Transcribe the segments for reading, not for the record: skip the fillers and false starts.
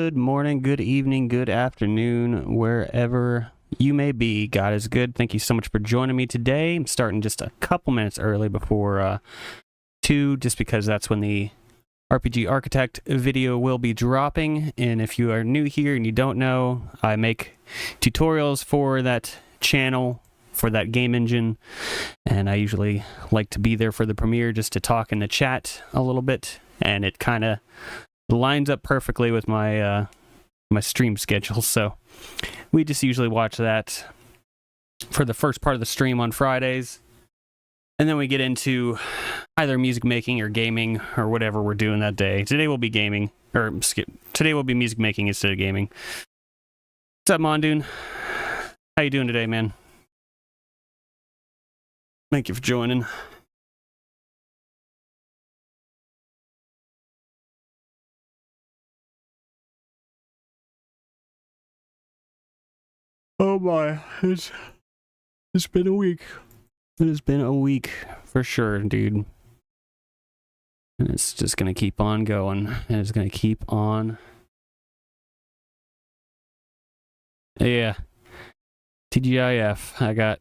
Good morning, good evening, good afternoon, wherever you may be. God is good. Thank you so much for joining me today. I'm starting just a couple minutes early before 2, just because that's when the RPG Architect video will be dropping. And if you are new here and you don't know, I make tutorials for that channel, for that game engine, and I usually like to be there for the premiere just to talk in the chat a little bit, and it kind of lines up perfectly with my my stream schedule. So we just usually watch that for the first part of the stream on Fridays, and then we get into either music making or gaming or whatever we're doing that day. Today will be gaming, or today will be music making instead of gaming. What's up, Mondoon? How you doing today, man? Thank you for joining. Oh my, it's been a week. It has been a week for sure, dude. And it's just gonna keep on going. And it's gonna keep on. Yeah. TGIF.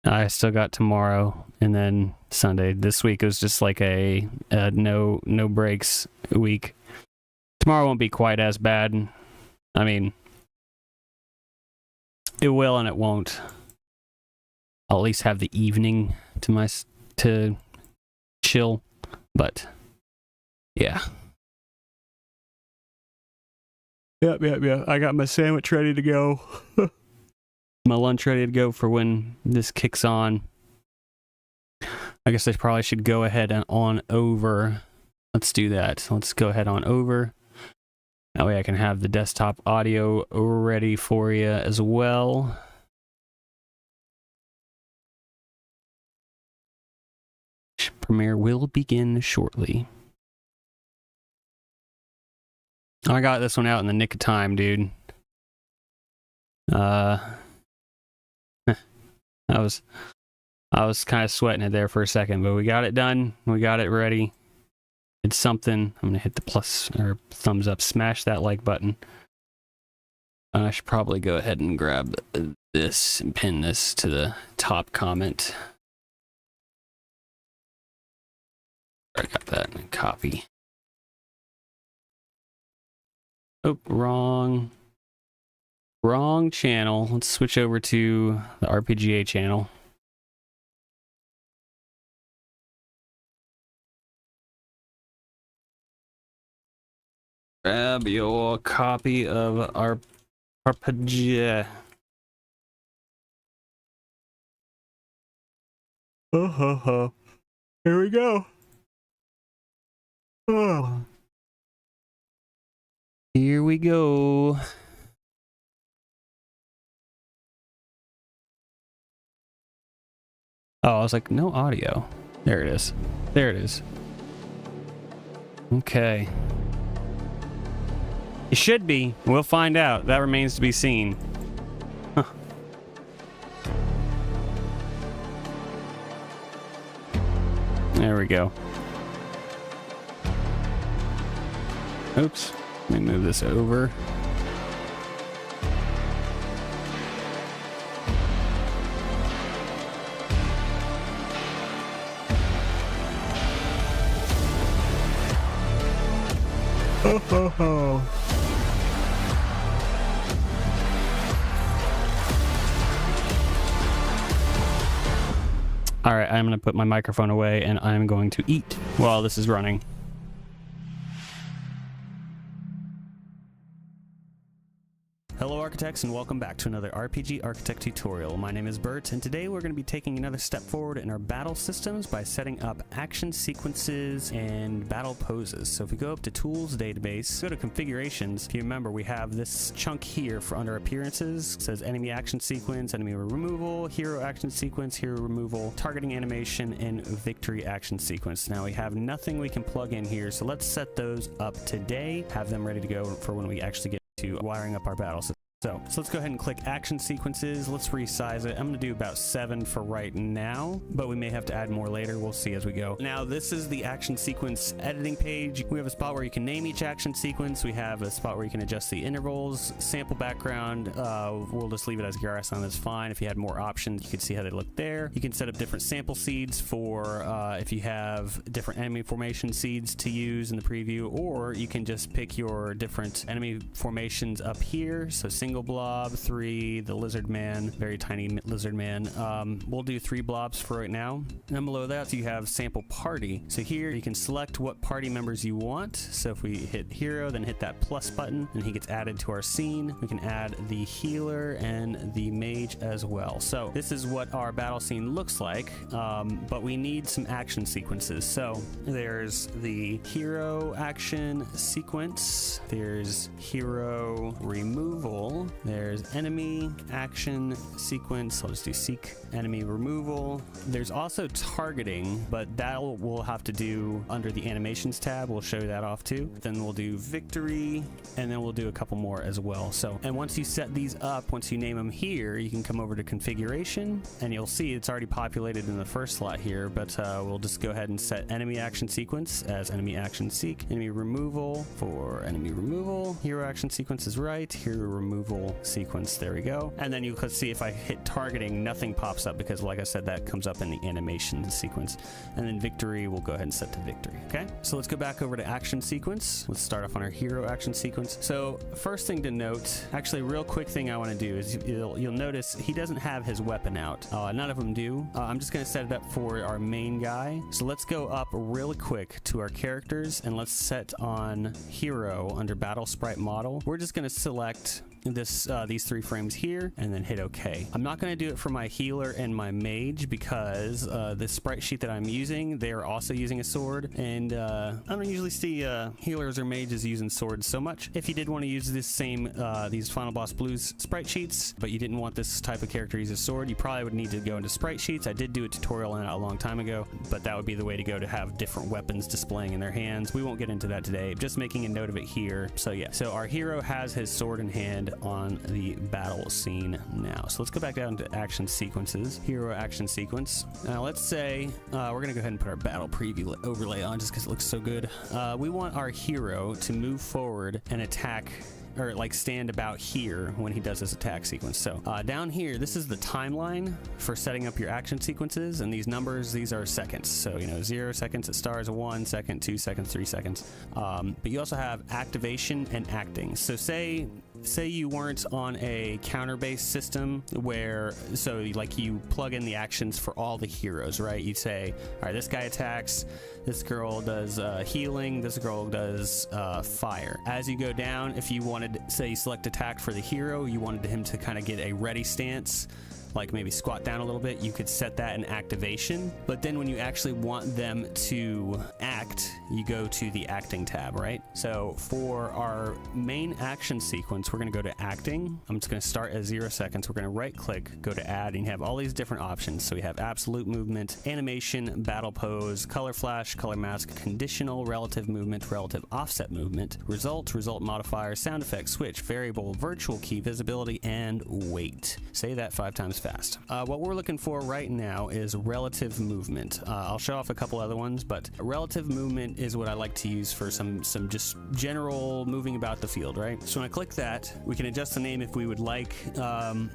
I still got tomorrow and then Sunday. This week was just like a no breaks week. Tomorrow won't be quite as bad. I mean, it will and it won't. I'll at least have the evening to chill, but yeah. Yep. I got my sandwich ready to go. My lunch ready to go for when this kicks on. I guess I probably should go ahead and on over. Let's do that. Let's go ahead on over. That way I can have the desktop audio ready for you as well. Premiere will begin shortly. I got this one out in the nick of time, dude. I was kind of sweating it there for a second, but we got it done. We got it ready. It's something. I'm gonna hit the plus or thumbs up, smash that like button. I should probably go ahead and grab this and pin this to the top comment. I got that and copy. Oh, wrong channel. Let's switch over to the RPGA channel. Grab your copy of our RPGA. Here we go. Oh. Here we go. Oh, I was like, no audio. There it is. There it is. Okay. It should be. We'll find out. That remains to be seen. Huh. There we go. Oops. Let me move this over. All right, I'm going to put my microphone away and I'm going to eat while this is running. Hello architects, and welcome back to another RPG Architect tutorial. My name is Bert, and today we're going to be taking another step forward in our battle systems by setting up action sequences and battle poses. So if we go up to Tools Database, go to Configurations. If you remember, we have this chunk here for under Appearances. It says Enemy Action Sequence, Enemy Removal, Hero Action Sequence, Hero Removal, Targeting Animation, and Victory Action Sequence. Now we have nothing we can plug in here, so let's set those up today, have them ready to go for when we actually get to wiring up our battle system. So let's go ahead and click action sequences. Let's resize it. I'm going to do about 7 for right now, but we may have to add more later. We'll see as we go. Now, this is the action sequence editing page. We have a spot where you can name each action sequence. We have a spot where you can adjust the intervals, sample background. We'll just leave it as Garrison. That's fine. If you had more options, you can see how they look there. You can set up different sample seeds for if you have different enemy formation seeds to use in the preview, or you can just pick your different enemy formations up here. So single blob, 3, the lizard man, very tiny lizard man. We'll do 3 blobs for right now. And below that, you have sample party. So here you can select what party members you want. So if we hit hero, then hit that plus button, and he gets added to our scene. We can add the healer and the mage as well. So this is what our battle scene looks like, but we need some action sequences. So there's the hero action sequence. There's hero removal. There's enemy action sequence. I'll just do seek enemy removal. There's also targeting, but that we'll have to do under the animations tab. We'll show that off too. Then we'll do victory, and then we'll do a couple more as well. So, and once you set these up, once you name them here, you can come over to configuration, and you'll see it's already populated in the first slot here, but we'll just go ahead and set enemy action sequence as enemy action seek, enemy removal for enemy removal, hero action sequence is right, hero removal sequence, there we go. And then you can see if I hit targeting, nothing pops up because, like I said, that comes up in the animation sequence. And then victory, we'll go ahead and set to victory. Okay, so let's go back over to action sequence. Let's start off on our hero action sequence. So first thing to note, actually real quick thing I want to do is you'll notice he doesn't have his weapon out. None of them do. I'm just going to set it up for our main guy. So let's go up really quick to our characters, and let's set on hero under battle sprite model. We're just going to select these 3 frames here and then hit OK. I'm not going to do it for my healer and my mage because the sprite sheet that I'm using, they're also using a sword, and I don't usually see healers or mages using swords so much. If you did want to use this same these Final Boss Blues sprite sheets, but you didn't want this type of character to use a sword, you probably would need to go into sprite sheets. I did do a tutorial on it a long time ago, but that would be the way to go to have different weapons displaying in their hands. We won't get into that today, just making a note of it here. So yeah, so our hero has his sword in hand on the battle scene now. So let's go back down to action sequences, hero action sequence. Now let's say we're gonna go ahead and put our battle preview overlay on just because it looks so good. We want our hero to move forward and attack, or like stand about here when he does his attack sequence. So down here, this is the timeline for setting up your action sequences, and these numbers, these are seconds. So, 0 seconds, it stars 1 second, 2 seconds, 3 seconds. But you also have activation and acting. So say you weren't on a counter-based system where, so like you plug in the actions for all the heroes, right? You'd say, all right, this guy attacks, this girl does healing, this girl does fire. As you go down, if you wanted, say you select attack for the hero, you wanted him to kind of get a ready stance, like maybe squat down a little bit, you could set that in activation. But then when you actually want them to act, you go to the acting tab, right? So for our main action sequence, we're going to go to acting. I'm just going to start at 0 seconds. We're going to right click, go to add, and you have all these different options. So we have absolute movement, animation, battle pose, color flash, color mask, conditional, relative movement, relative offset movement, result modifier, sound effect, switch, variable, virtual key, visibility, and weight. Say that 5 times fast. What we're looking for right now is relative movement. I'll show off a couple other ones, but relative movement is what I like to use for some just general moving about the field, right? So when I click that, we can adjust the name if we would like.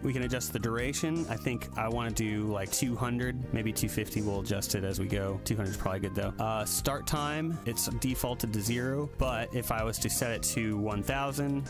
We can adjust the duration. I think I want to do like 200, maybe 250. We'll adjust it as we go. 200 is probably good though. Start time, it's defaulted to 0, but if I was to set it to 1000,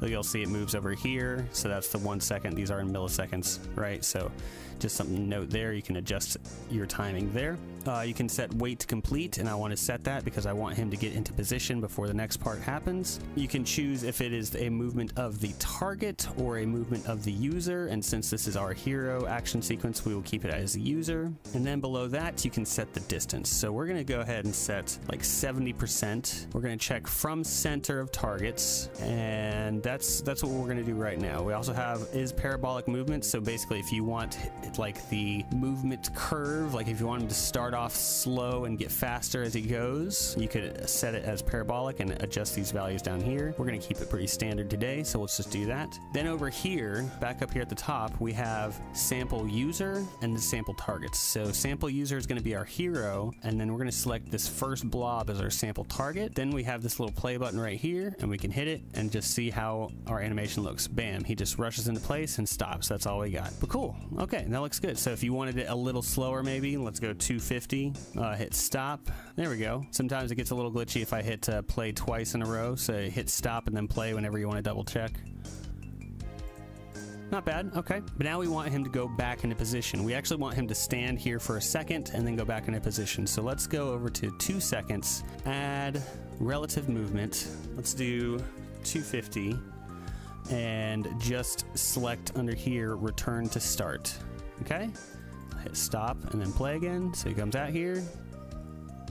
you'll see it moves over here. So that's the 1 second. These are in milliseconds, right? So just something to note there. You can adjust your timing there. You can set wait to complete, and I want to set that because I want him to get into position before the next part happens. You can choose if it is a movement of the target or a movement of the user, and since this is our hero action sequence, we will keep it as a user. And then below that, you can set the distance. So we're going to go ahead and set like 70%. We're going to check from center of targets, and that's what we're going to do right now. We also have is parabolic movement. So basically, if you want like the movement curve. Like if you want him to start off slow and get faster as he goes, you could set it as parabolic and adjust these values down here. We're going to keep it pretty standard today, so let's just do that. Then over here, back up here at the top, we have sample user and the sample targets. So sample user is going to be our hero, and then we're going to select this first blob as our sample target. Then we have this little play button right here, and we can hit it and just see how our animation looks. Bam, he just rushes into place and stops. That's all we got. But cool. Okay, that looks good. So if you wanted it a little slower, maybe let's go 250. Hit stop. There we go. Sometimes it gets a little glitchy if I hit play twice in a row. So hit stop and then play whenever you want to double check. Not bad. Okay. But now we want him to go back into position. We actually want him to stand here for a second and then go back into position. So let's go over to 2 seconds. Add relative movement. Let's do 250. And just select under here, return to start. Okay? Hit stop and then play again. So he comes out here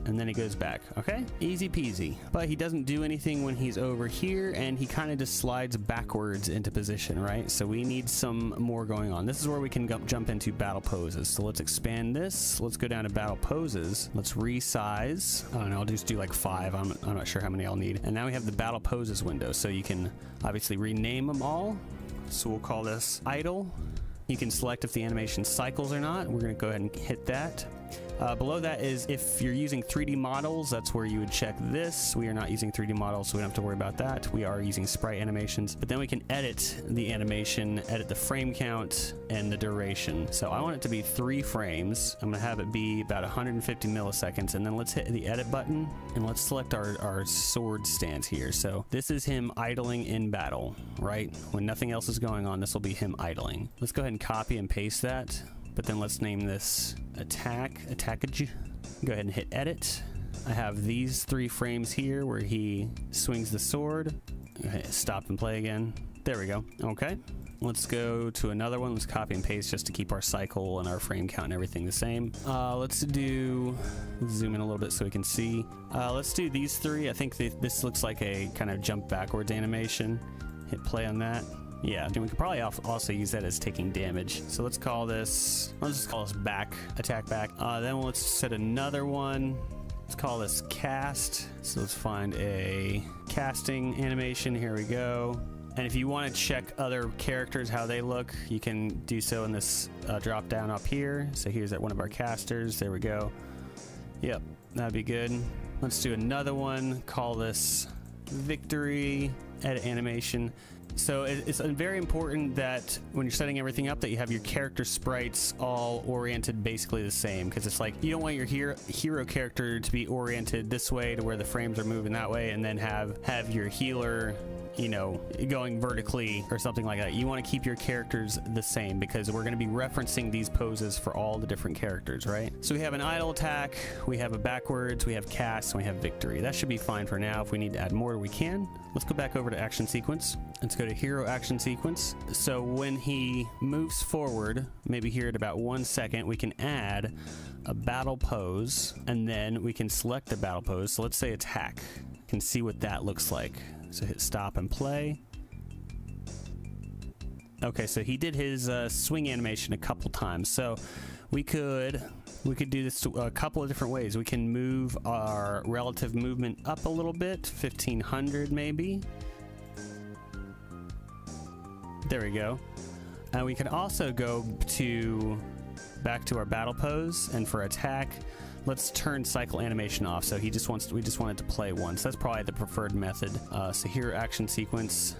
and then he goes back. Okay? Easy peasy. But he doesn't do anything when he's over here, and he kind of just slides backwards into position, right? So we need some more going on. This is where we can jump into battle poses. So let's expand this. Let's go down to battle poses. Let's resize. I don't know, I'll just do like 5. I'm not sure how many I'll need. And now we have the battle poses window. So you can obviously rename them all. So we'll call this idle. You can select if the animation cycles or not. We're going to go ahead and hit that. Below that is if you're using 3D models, that's where you would check this. We are not using 3D models, so we don't have to worry about that. We are using sprite animations, but then we can edit the animation, edit the frame count and the duration. So I want it to be 3 frames. I'm gonna have it be about 150 milliseconds, and then let's hit the edit button and let's select our sword stance here. So this is him idling in battle, right? When nothing else is going on, this will be him idling. Let's go ahead and copy and paste that. But then let's name this attackage. Go ahead and hit edit. I have these 3 frames here where he swings the sword. Okay, stop and play again. There we go. Okay. Let's go to another one. Let's copy and paste just to keep our cycle and our frame count and everything the same. Let's zoom in a little bit so we can see. Let's do these 3. I think this looks like a kind of jump backwards animation. Hit play on that. Yeah, and we could probably also use that as taking damage. So let's call this, let's just call this attack back. Then let's set another one. Let's call this cast. So let's find a casting animation. Here we go. And if you want to check other characters, how they look, you can do so in this drop down up here. So here's one of our casters. There we go. Yep, that'd be good. Let's do another one. Call this victory, edit animation. So it's very important that when you're setting everything up that you have your character sprites all oriented basically the same, because it's like you don't want your hero character to be oriented this way to where the frames are moving that way, and then have your healer, you know, going vertically or something like that. You want to keep your characters the same because we're going to be referencing these poses for all the different characters, right? So we have an idle attack, we have a backwards, we have cast, and we have victory. That should be fine for now. If we need to add more, we can. Let's go back over to action sequence. Let's go to hero action sequence. So when he moves forward, maybe here at about 1 second, we can add a battle pose, and then we can select the battle pose. So let's say attack. You can see what that looks like. So hit stop and play. Okay, so he did his swing animation a couple times. So we could do this a couple of different ways. We can move our relative movement up a little bit, 1500 maybe. There we go. And we can also go back to our battle pose, and for attack, let's turn cycle animation off. So we just want it to play once. That's probably the preferred method. So here, action sequence,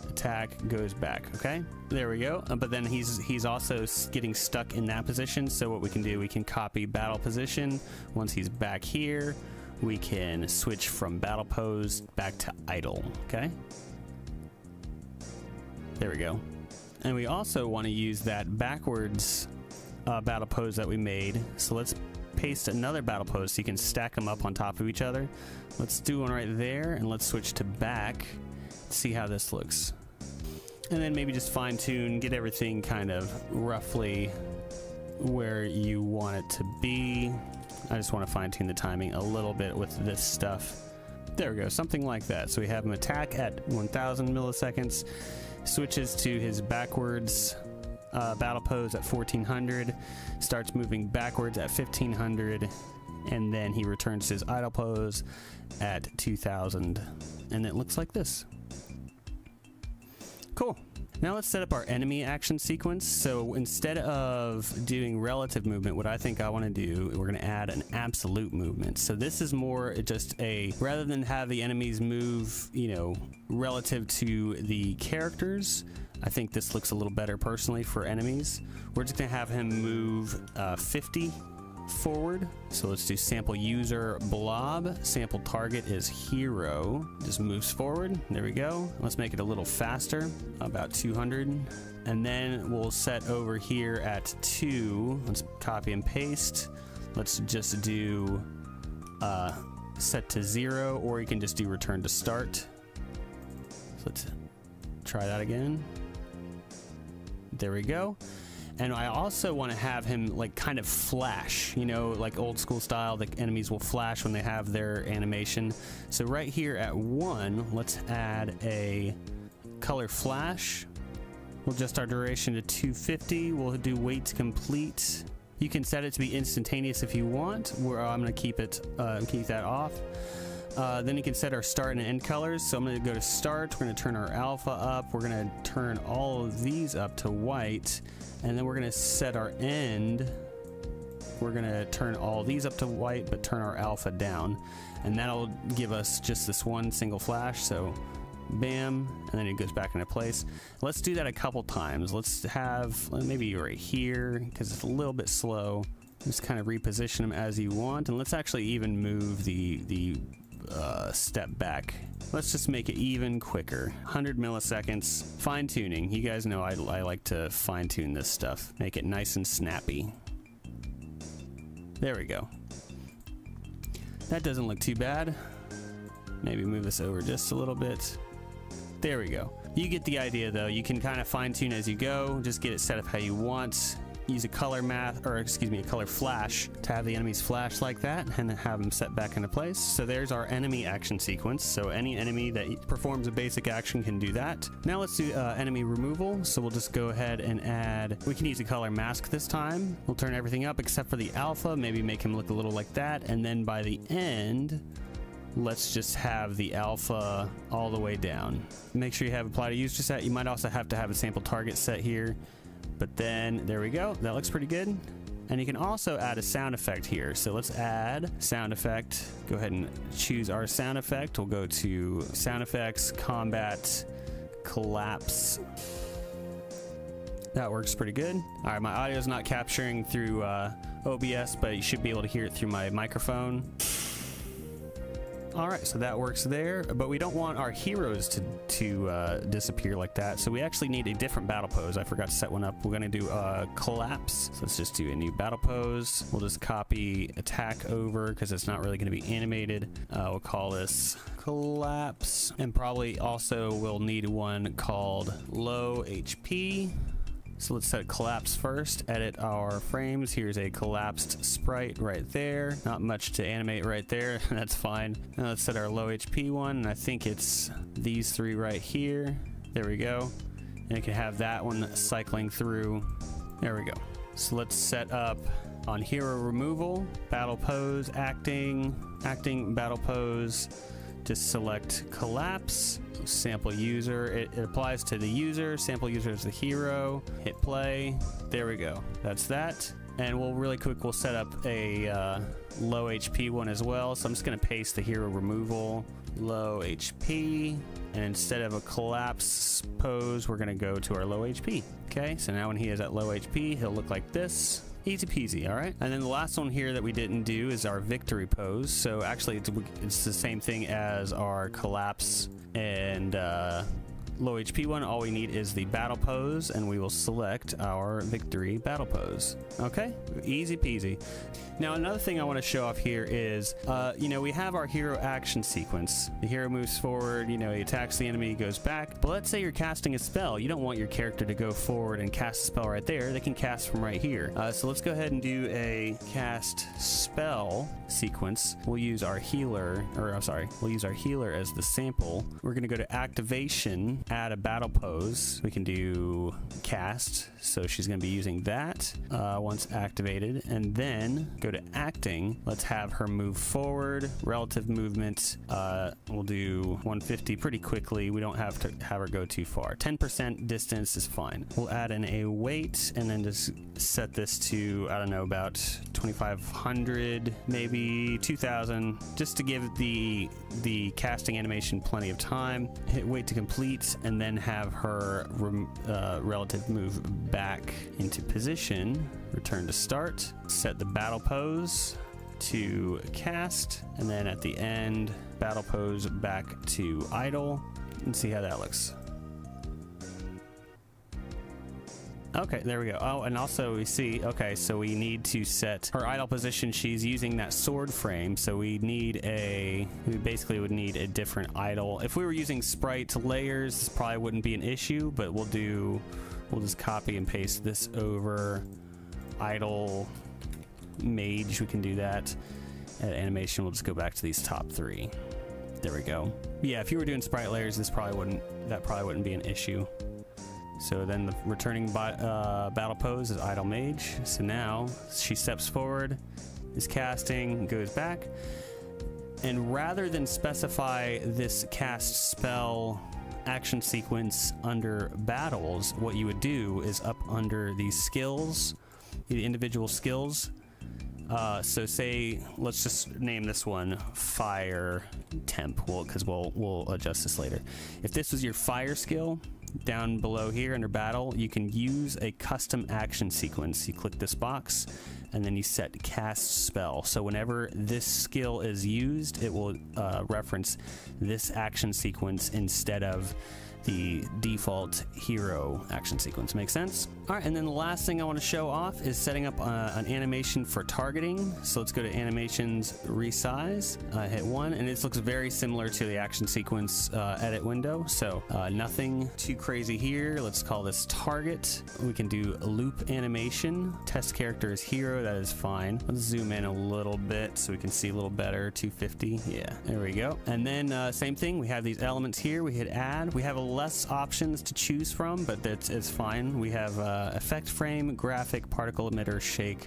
attack goes back. Okay, there we go. But then he's also getting stuck in that position. So what we can do, we can copy battle position. Once he's back here, we can switch from battle pose back to idle. Okay. There we go. And we also want to use that backwards battle pose that we made. So let's paste another battle pose so you can stack them up on top of each other. Let's do one right there, and let's switch to back. See how this looks. And then maybe just fine tune, get everything kind of roughly where you want it to be. I just want to fine tune the timing a little bit with this stuff. There we go, something like that. So we have him attack at 1000 milliseconds. Switches to his backwards battle pose at 1400, starts moving backwards at 1500, and then he returns to his idle pose at 2000, and it looks like this. Cool. Now let's set up our enemy action sequence. So instead of doing relative movement, what I think I want to do, we're going to add an absolute movement. So this is more just rather than have the enemies move, you know, relative to the characters, I think this looks a little better personally for enemies. We're just going to have him move 50 forward. So let's do sample user blob. Sample target is hero. Just moves forward. There we go. Let's make it a little faster, about 200. And then we'll set over here at 2. Let's copy and paste. Let's just do set to 0, or you can just do return to start. So let's try that again. There we go. And I also want to have him like kind of flash, you know, like old school style. The enemies will flash when they have their animation. So right here at 1, let's add a color flash. We'll adjust our duration to 250. We'll do wait to complete. You can set it to be instantaneous if you want. I'm going to keep that off. Then you can set our start and end colors. So I'm going to go to start. We're going to turn our alpha up. We're going to turn all of these up to white. And then we're going to set our end. We're going to turn all these up to white, but turn our alpha down. And that'll give us just this one single flash. So bam, and then it goes back into place. Let's do that a couple times. Let's have maybe right here, because it's a little bit slow. Just kind of reposition them as you want. And let's actually even move the step back. Let's just make it even quicker. 100 milliseconds. Fine tuning. You guys know I like to fine tune this stuff. Make it nice and snappy. There we go. That doesn't look too bad. Maybe move this over just a little bit. There we go. You get the idea though. You can kind of fine tune as you go. Just get it set up how you want. Use a color a color flash to have the enemies flash like that and have them set back into place. So there's our enemy action sequence. So any enemy that performs a basic action can do that. Now let's do enemy removal. So we'll just go ahead and we can use a color mask this time. We'll turn everything up except for the alpha, maybe make him look a little like that. And then by the end, let's just have the alpha all the way down. Make sure you have apply to user set. You might also have to have a sample target set here. But then, there we go. That looks pretty good. And you can also add a sound effect here. So let's add sound effect. Go ahead and choose our sound effect. We'll go to sound effects, combat, collapse. That works pretty good. All right, my audio is not capturing through OBS, but you should be able to hear it through my microphone. All right, so that works there, but we don't want our heroes to disappear like that, so we actually need a different battle pose. I forgot to set one up. We're gonna do collapse. So let's just do a new battle pose. We'll just copy attack over because it's not really gonna be animated. We'll call this collapse, and probably also we'll need one called low HP. So let's set collapse first, edit our frames. Here's a collapsed sprite right there. Not much to animate right there, that's fine. Now let's set our low HP one, and I think it's these 3 right here. There we go. And you can have that one cycling through. There we go. So let's set up on hero removal, battle pose, acting, battle pose. Just select collapse, sample user. It applies to the user. Sample user is the hero. Hit play. There we go. That's that. And we'll set up a low HP one as well. So I'm just going to paste the hero removal, low HP. And instead of a collapse pose, we're going to go to our low HP. Okay, so now when he is at low HP, he'll look like this. Easy peasy, all right? And then the last one here that we didn't do is our victory pose. So actually, it's the same thing as our collapse and low HP one. All we need is the battle pose, and we will select our victory battle pose. Okay, easy peasy. Now, another thing I want to show off here is, we have our hero action sequence. The hero moves forward, he attacks the enemy, goes back. But let's say you're casting a spell. You don't want your character to go forward and cast a spell right there. They can cast from right here. So let's go ahead and do a cast spell. sequence. We'll use our healer, we'll use our healer as the sample. We're going to go to activation, add a battle pose. We can do cast, so she's going to be using that once activated, and then go to acting. Let's have her move forward. Relative movement, we'll do 150 pretty quickly. We don't have to have her go too far. 10% distance is fine. We'll add in a weight and then just set this to, I don't know, about 2,500, maybe 2,000, just to give the casting animation plenty of time. Hit wait to complete, and then have her relative move back into position. Return to start. Set the battle pose to cast, and then at the end, battle pose back to idle, and see how that looks. Okay, there we go. Oh, and also we see, okay, so we need to set her idle position. She's using that sword frame, so we basically would need a different idle. If we were using sprite layers, this probably wouldn't be an issue, but we'll just copy and paste this over idle mage. We can do that. At animation, we'll just go back to these top three. There we go. Yeah, if you were doing sprite layers, that probably wouldn't be an issue. So then the returning battle pose is idle mage. So now she steps forward, is casting, goes back, and rather than specify this cast spell action sequence under battles, what you would do is up under these skills, the individual skills. So say, let's just name this one fire temp, because we'll adjust this later. If this was your fire skill, down below here under battle, you can use a custom action sequence. You click this box and then you set cast spell. So whenever this skill is used, it will reference this action sequence instead of the default hero action sequence. Make sense? All right, and then the last thing I want to show off is setting up an animation for targeting. So let's go to animations, resize, hit 1, and this looks very similar to the action sequence edit window. So nothing too crazy here. Let's call this target. We can do a loop animation. Test character is hero. That is fine. Let's zoom in a little bit so we can see a little better. 250. Yeah, there we go. And then same thing. We have these elements here. We hit add. We have less options to choose from, but it's fine. We have effect frame, graphic, particle emitter, shake,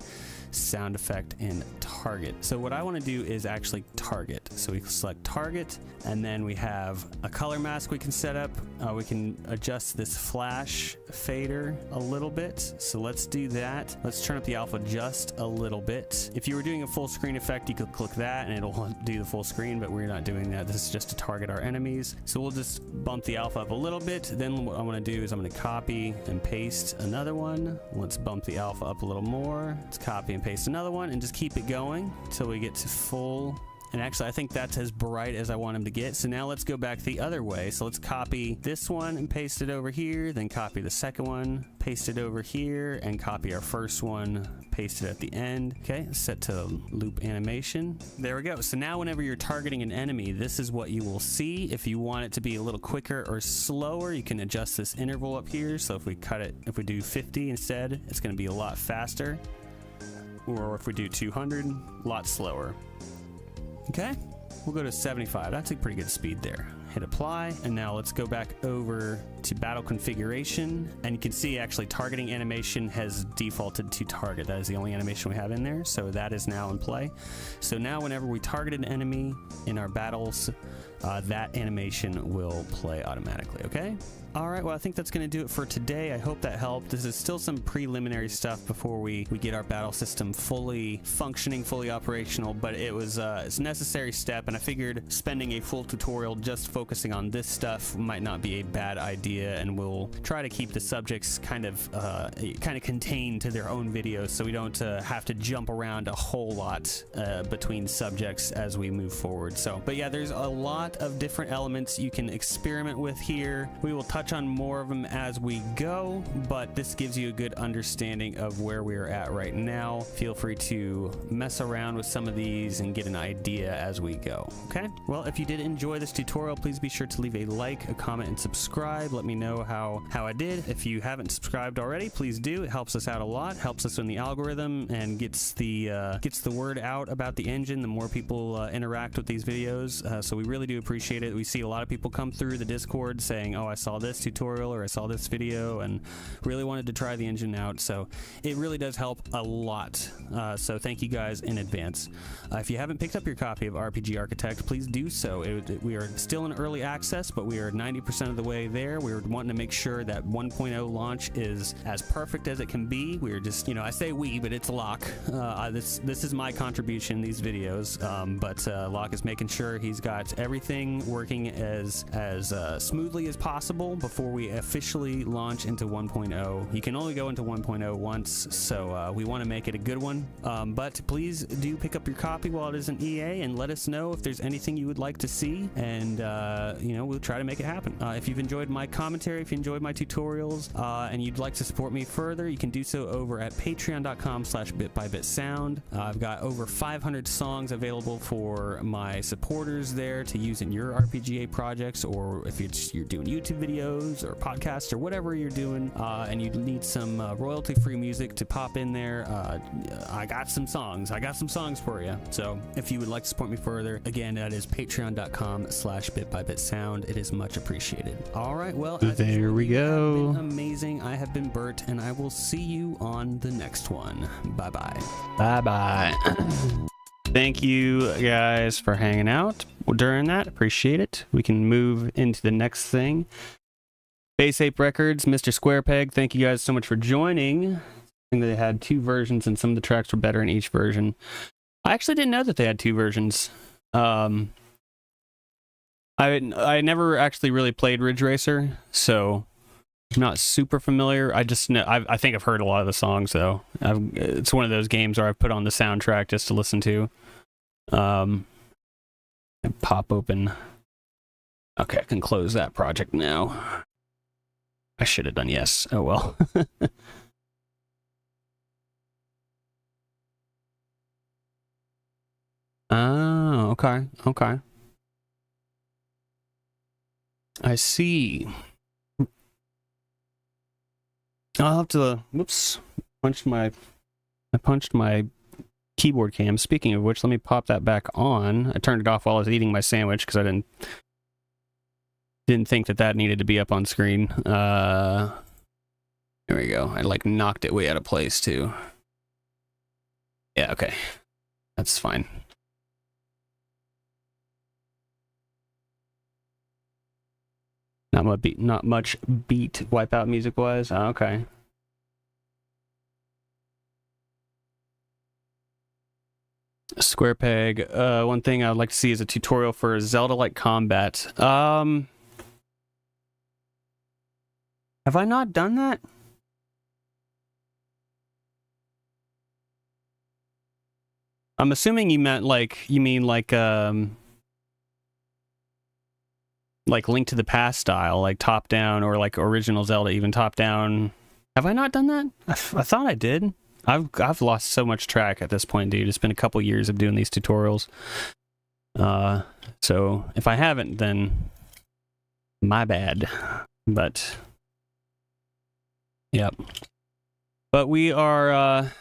sound effect, and target. So what I want to do is actually target. So we select target, and then we have a color mask we can set up. We can adjust this flash fader a little bit. So let's do that. Let's turn up the alpha just a little bit. If you were doing a full screen effect, you could click that and it'll do the full screen, but we're not doing that. This is just to target our enemies. So we'll just bump the alpha up a little bit. Then what I'm going to do is I'm going to copy and paste another one. Let's bump the alpha up a little more. Let's copy and paste another one and just keep it going until we get to full. And actually, I think that's as bright as I want him to get. So now let's go back the other way. So let's copy this one and paste it over here, then copy the second one, paste it over here, and copy our first one, paste it at the end. Okay, set to loop animation. There we go. So now whenever you're targeting an enemy, this is what you will see. If you want it to be a little quicker or slower, you can adjust this interval up here. So if we do 50 instead, it's going to be a lot faster. Or if we do 200, a lot slower. Okay, we'll go to 75. That's a pretty good speed there. Hit apply, and now let's go back over to battle configuration, and you can see actually targeting animation has defaulted to target. That is the only animation we have in there, so that is now in play. So now whenever we target an enemy in our battles, that animation will play automatically, okay? All right, well, I think that's going to do it for today. I hope that helped. This is still some preliminary stuff before we get our battle system fully functioning, fully operational, but it's a necessary step, and I figured spending a full tutorial just focusing on this stuff might not be a bad idea, and we'll try to keep the subjects kind of contained to their own videos so we don't have to jump around a whole lot between subjects as we move forward. So, but yeah, there's a lot of different elements you can experiment with here. We will touch on more of them as we go, but this gives you a good understanding of where we're at right now. Feel free to mess around with some of these and get an idea as we go. Okay? Well, if you did enjoy this tutorial, please please be sure to leave a like, a comment, and subscribe. Let me know how I did. If you haven't subscribed already, please do. It helps us out a lot, helps us in the algorithm, and gets the word out about the engine. The more people interact with these videos, so we really do appreciate it. We see a lot of people come through the Discord saying, oh, I saw this tutorial or I saw this video and really wanted to try the engine out. So it really does help a lot. So thank you guys in advance. If you haven't picked up your copy of RPG Architect, please do so. We are still in early access, but we are 90% of the way there. We're wanting to make sure that 1.0 launch is as perfect as it can be. We're just, you know, I say we, but it's Locke. This is my contribution in these videos, but Locke is making sure he's got everything working as smoothly as possible before we officially launch into 1.0. You can only go into 1.0 once, so we want to make it a good one. But please do pick up your copy while it is in EA and let us know if there's anything you would like to see, and you know, we'll try to make it happen. If you've enjoyed my commentary, if you enjoyed my tutorials, and you'd like to support me further, you can do so over at patreon.com/bitbybitsound. I've got over 500 songs available for my supporters there to use in your RPGA projects, or if you're doing YouTube videos or podcasts or whatever you're doing, and you need some royalty-free music to pop in there, I got some songs for you. So if you would like to support me further, again, that is patreon.com/bitbybitsound. It is much appreciated. All right, well, there we go. Amazing. I have been Bert, and I will see you on the next one. Bye-bye. Bye-bye. Thank you guys for hanging out during that. Appreciate it. We can move into the next thing. Base Ape Records, Mr. Squarepeg, thank you guys so much for joining. I think they had 2 versions, and some of the tracks were better in each version. I actually didn't know that they had 2 versions. I never actually really played Ridge Racer, so I'm not super familiar. I just know, I think I've heard a lot of the songs, though. It's one of those games where I've put on the soundtrack just to listen to. Pop open. Okay, I can close that project now. I should have done yes. Oh well. Oh, okay. I see. I'll have to, whoops, I punched my keyboard cam. Speaking of which, let me pop that back on. I turned it off while I was eating my sandwich because I didn't think that needed to be up on screen. There we go. I like knocked it way out of place too. Yeah, okay. That's fine. Not much beat Wipeout music wise. Oh, okay. Squarepeg. One thing I'd like to see is a tutorial for Zelda-like combat. Have I not done that? I'm assuming you mean like Link to the Past style, like top down, or like original Zelda, even top down. Have I not done that? I thought I did. I've lost so much track at this point, dude. It's been a couple years of doing these tutorials. So if I haven't, then my bad. But yep. But we are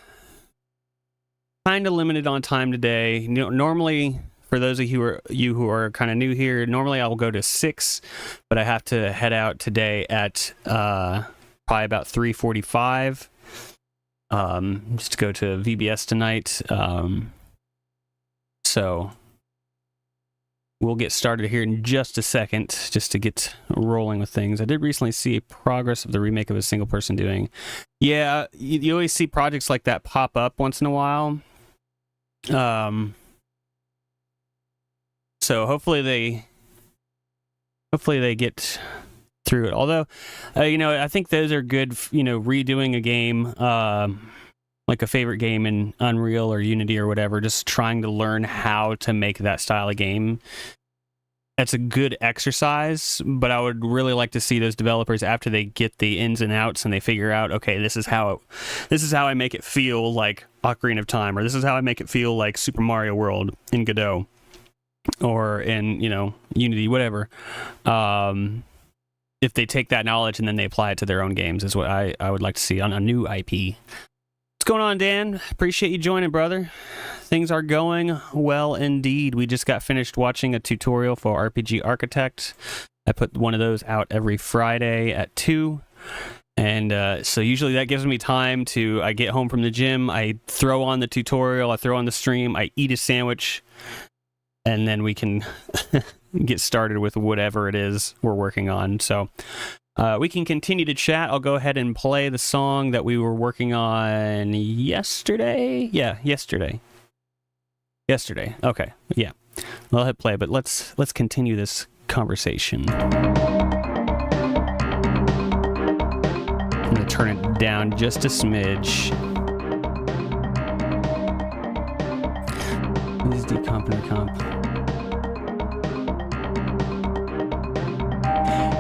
kind of limited on time today. You know, normally, for those of you who are kind of new here, normally I'll go to 6, but I have to head out today at probably about 3:45. Just to go to VBS tonight. So we'll get started here in just a second, just to get rolling with things. I did recently see progress of the remake of A Single Person Doing. Yeah, you always see projects like that pop up once in a while. So hopefully they get through it. Although, I think those are good. Redoing a game, like a favorite game in Unreal or Unity or whatever, just trying to learn how to make that style of game. That's a good exercise, but I would really like to see those developers, after they get the ins and outs and they figure out, okay, this is how I make it feel like Ocarina of Time, or this is how I make it feel like Super Mario World in Godot. or in, you know, Unity, whatever. If they take that knowledge and then they apply it to their own games is what I would like to see on a new IP. What's going on, Dan? Appreciate you joining, brother. Things are going well indeed. We just got finished watching a tutorial for RPG Architect. I put one of those out every Friday at 2. And so usually that gives me time to, I get home from the gym, I throw on the tutorial, I throw on the stream, I eat a sandwich, and then we can get started with whatever it is we're working on. So we can continue to chat. I'll go ahead and play the song that we were working on yesterday. Yeah, yesterday. Okay, yeah. I'll hit play, but let's continue this conversation. I'm going to turn it down just a smidge. What is decomp and recomp?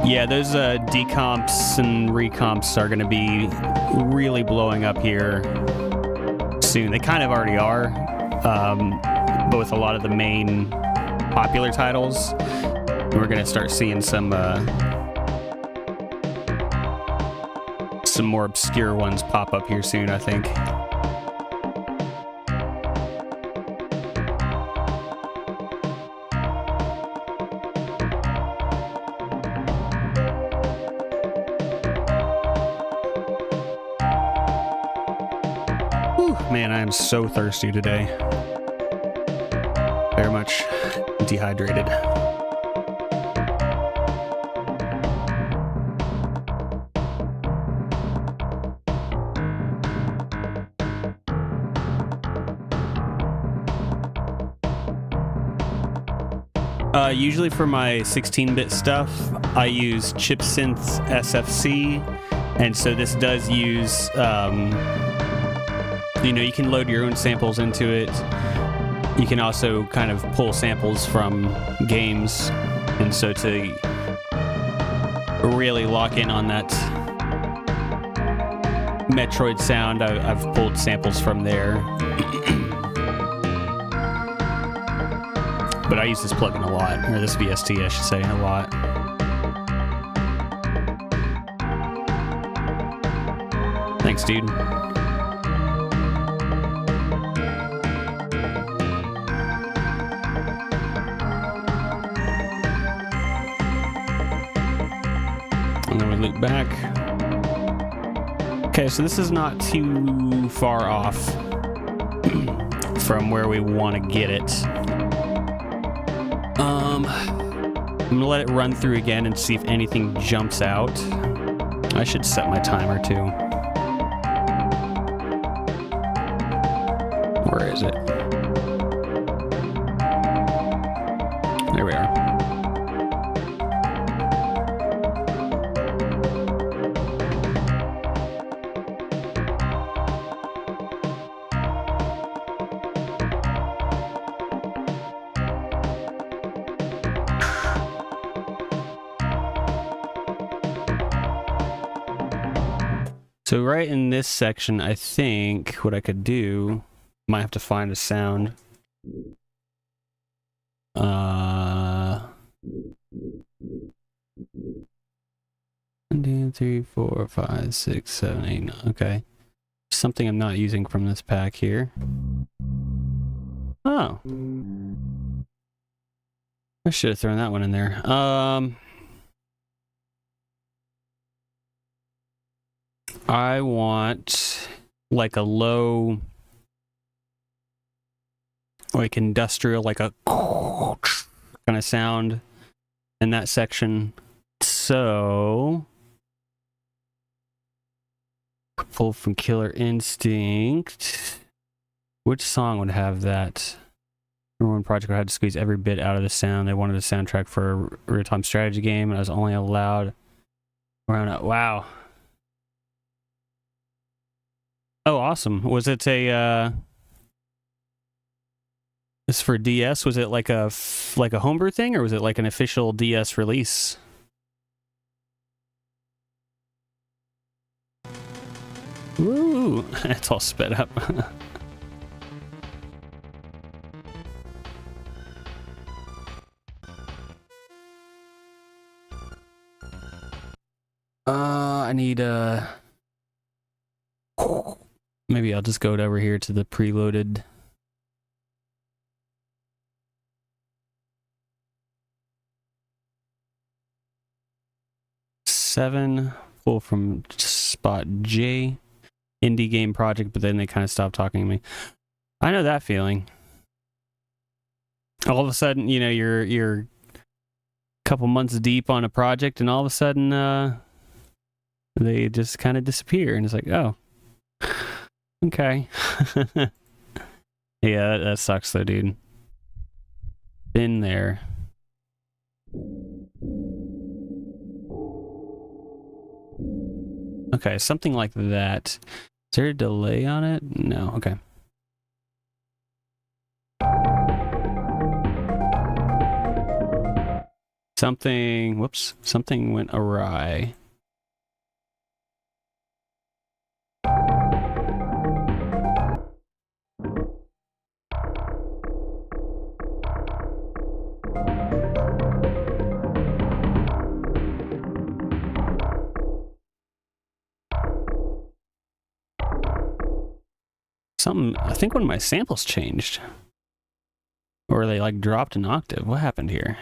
Yeah, those decomps and recomps are going to be really blowing up here soon. They kind of already are, but with a lot of the main popular titles. We're going to start seeing some more obscure ones pop up here soon, I think. Whew, man, I am so thirsty today. Very much dehydrated. Usually for my 16-bit stuff, I use ChipSynth SFC, and so this does use, you know, you can load your own samples into it. You can also kind of pull samples from games, and so to really lock in on that Metroid sound, I've pulled samples from there. But I use this plugin a lot, or this VST, I should say, a lot. Thanks, dude. And then we loop back. Okay, so this is not too far off from where we want to get it. I'm gonna let it run through again and see if anything jumps out. I should set my timer too. Where is it? There we are. So right in this section, I think what I could do, might have to find a sound. 1, 2, 3, 4, 5, 6, 7, 8, 9. Okay. Something I'm not using from this pack here. Oh. I should have thrown that one in there. I want like a low, like industrial, like a kind of sound in that section. So, pull from Killer Instinct. Which song would have that? One project I had to squeeze every bit out of the sound. They wanted a soundtrack for a real-time strategy game, and I was only allowed around. Wow. Oh, awesome. Was it a, this for DS? Was it like a homebrew thing, or was it like an official DS release? Woo! It's all sped up. I need maybe I'll just go over here to the preloaded. Seven, pull from spot J, indie game project, but then they kind of stopped talking to me. I know that feeling. All of a sudden, you know, you're a couple months deep on a project, and all of a sudden, they just kind of disappear, and it's like, oh, okay. Yeah, that sucks though, dude. Been there. Okay, something like that. Is there a delay on it? No, okay. Something went awry. I think one of my samples changed. Or they like dropped an octave. What happened here?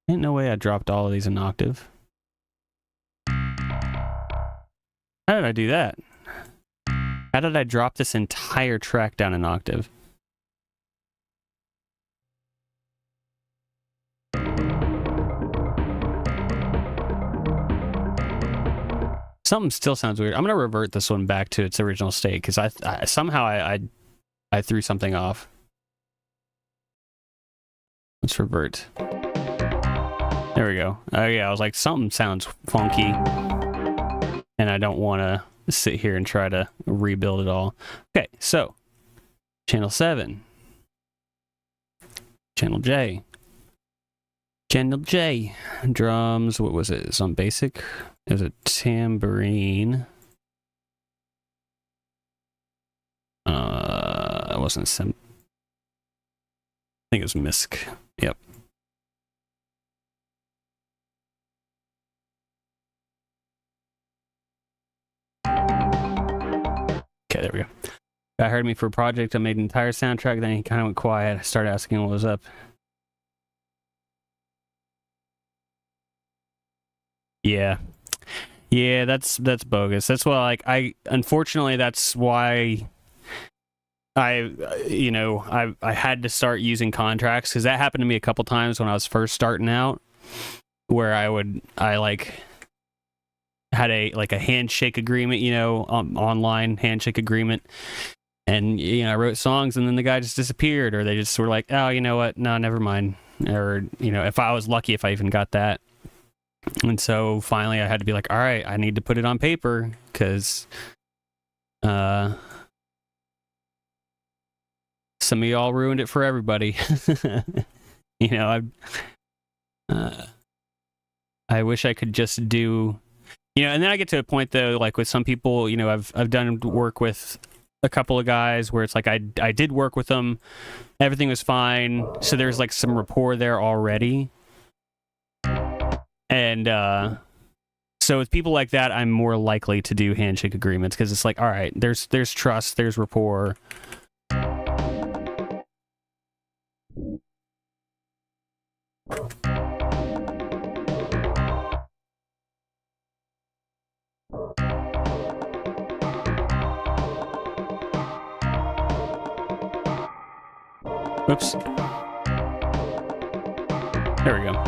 Ain't no way I dropped all of these an octave. How did I do that? How did I drop this entire track down an octave? Something still sounds weird. I'm gonna revert this one back to its original state because I somehow I threw something off. Let's revert. There we go. Oh yeah, I was like, something sounds funky, and I don't want to sit here and try to rebuild it all. Okay, so channel 7, channel J, drums. What was it? It's on basic. It was a tambourine. It wasn't I think it was misc. Yep. Okay, there we go. Guy hired me for a project. I made an entire soundtrack. Then he kind of went quiet. I started asking what was up. Yeah. Yeah, that's bogus. That's why, like, unfortunately, that's why I had to start using contracts, because that happened to me a couple times when I was first starting out, where I like had a handshake agreement, online handshake agreement, and I wrote songs, and then the guy just disappeared, or they just were like, oh, you know what, no, never mind, or if I was lucky, if I even got that. And so finally I had to be like, all right, I need to put it on paper, because some of y'all ruined it for everybody. I wish I could just do, and then I get to a point though, like with some people, I've done work with a couple of guys where it's like I did work with them, everything was fine, so there's like some rapport there already. And so with people like that, I'm more likely to do handshake agreements, because it's like, all right, there's trust, there's rapport. Oops. There we go.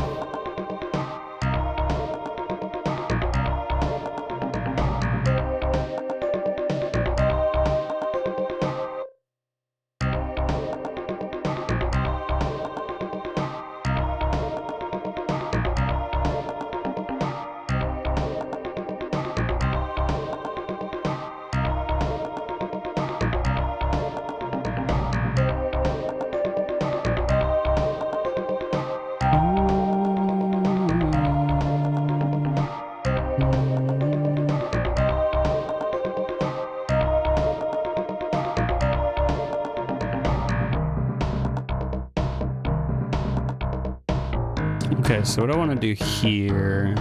Okay, so what I want to do here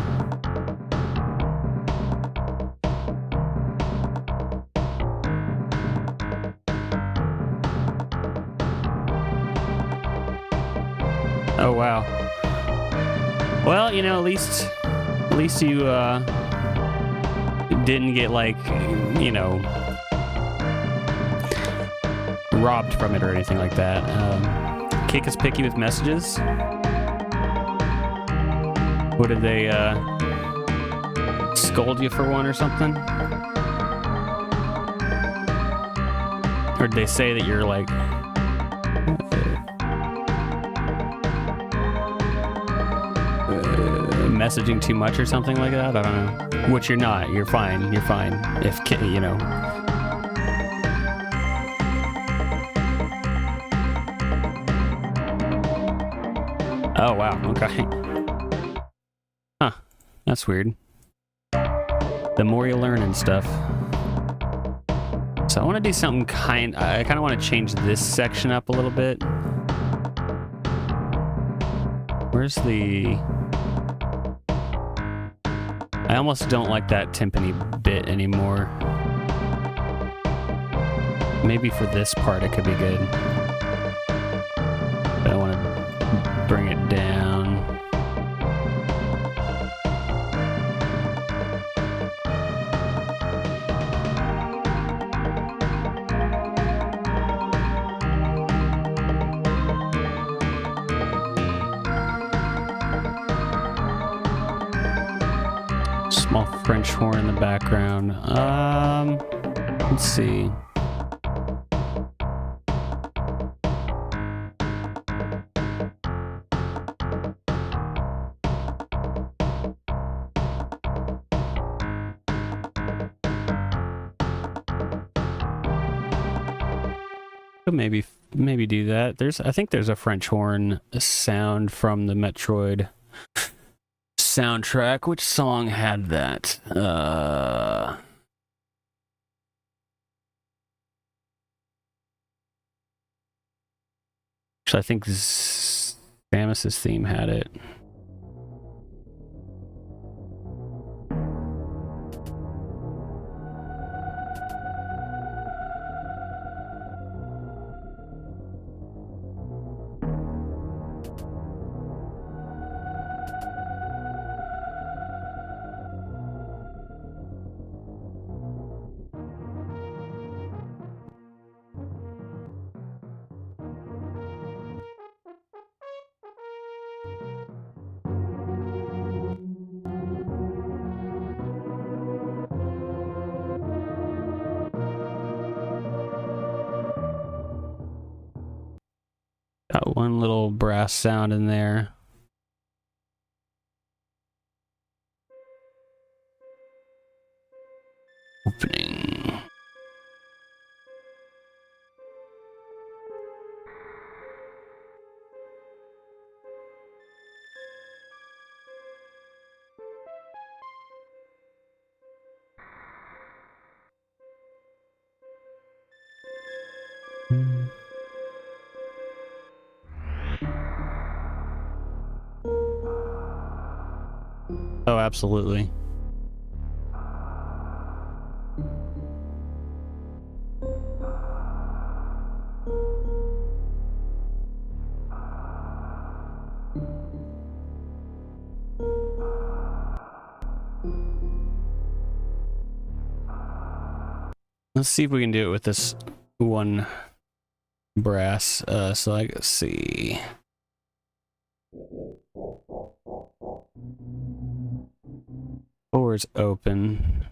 Oh wow. Well, you know, at least you didn't get like, you know, robbed from it or anything like that. Kick is picky with messages. What did they scold you for one or something? Or did they say that you're like messaging too much or something like that? I don't know. Which you're not. You're fine. You're fine. If, you know. Oh, wow. Okay. Huh. That's weird. The more you learn and stuff. So I want to do something I kind of want to change this section up a little bit. Where's the... I almost don't like that timpani bit anymore. Maybe for this part it could be good. But I want to bring it down. Small French horn in the background. Let's see. Maybe do that. I think there's a French horn sound from the Metroid soundtrack. Which song had that? Actually, I think Samus's theme had it. Got one little brass sound in there. Opening. Oh, absolutely. Let's see if we can do it with this one brass. So let's see. Doors open.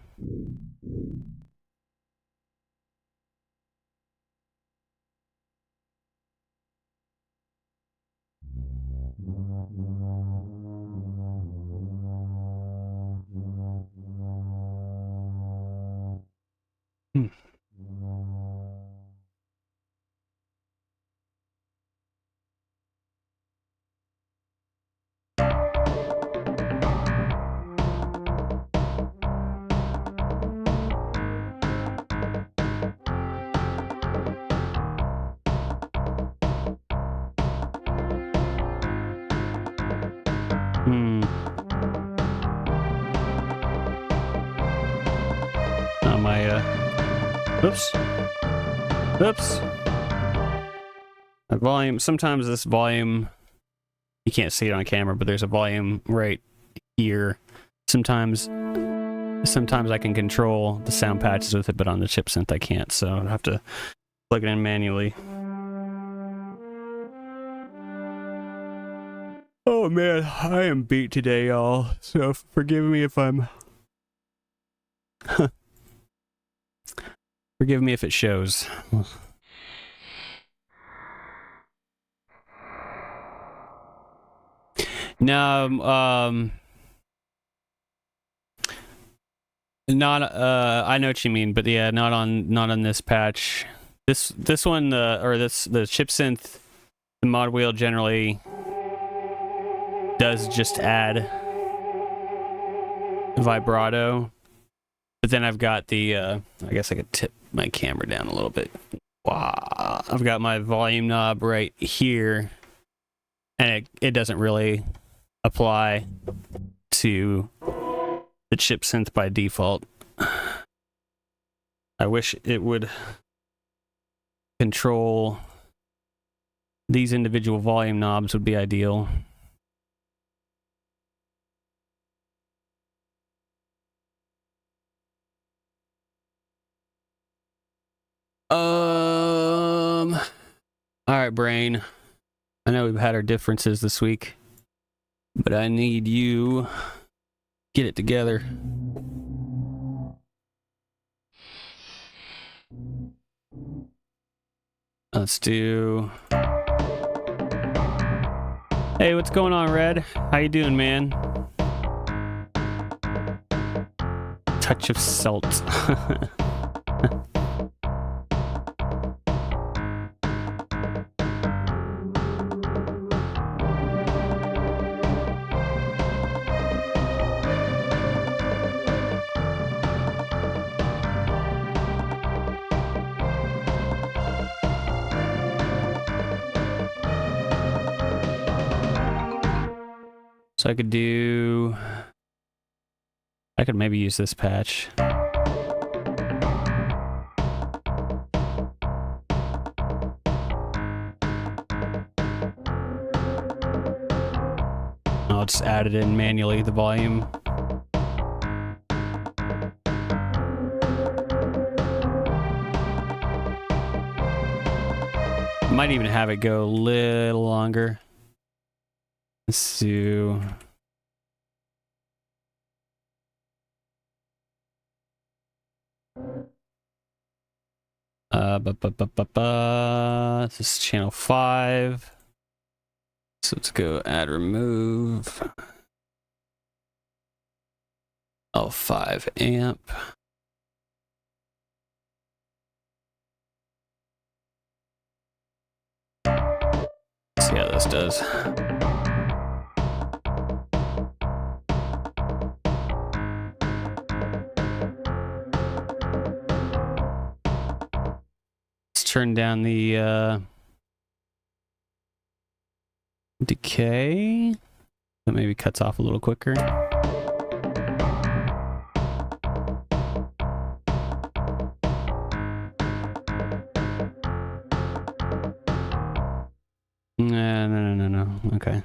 Oops. Oops. The volume, sometimes this volume you can't see it on camera, but there's a volume right here. Sometimes I can control the sound patches with it, but on the chip synth I can't, so I have to plug it in manually. Oh man, I am beat today, y'all, so forgive me if I'm... Forgive me if it shows. No, not I know what you mean, but yeah, not on this patch. This one, the chip synth, the mod wheel generally does just add vibrato, but then I've got the I guess I could tip my camera down a little bit. Wow, I've got my volume knob right here, and it doesn't really apply to the chip synth by default. I wish it would control these individual volume knobs would be ideal. All right, brain. I know we've had our differences this week, but I need you get it together. Let's do... Hey, what's going on, Red? How you doing, man? Touch of salt. So I could maybe use this patch. I'll just add it in manually, the volume. Might even have it go a little longer. Let's do... This is channel 5. So let's go add remove. Oh, 5 amp. Let's see how this does. Turn down the decay. That maybe cuts off a little quicker. No. Okay.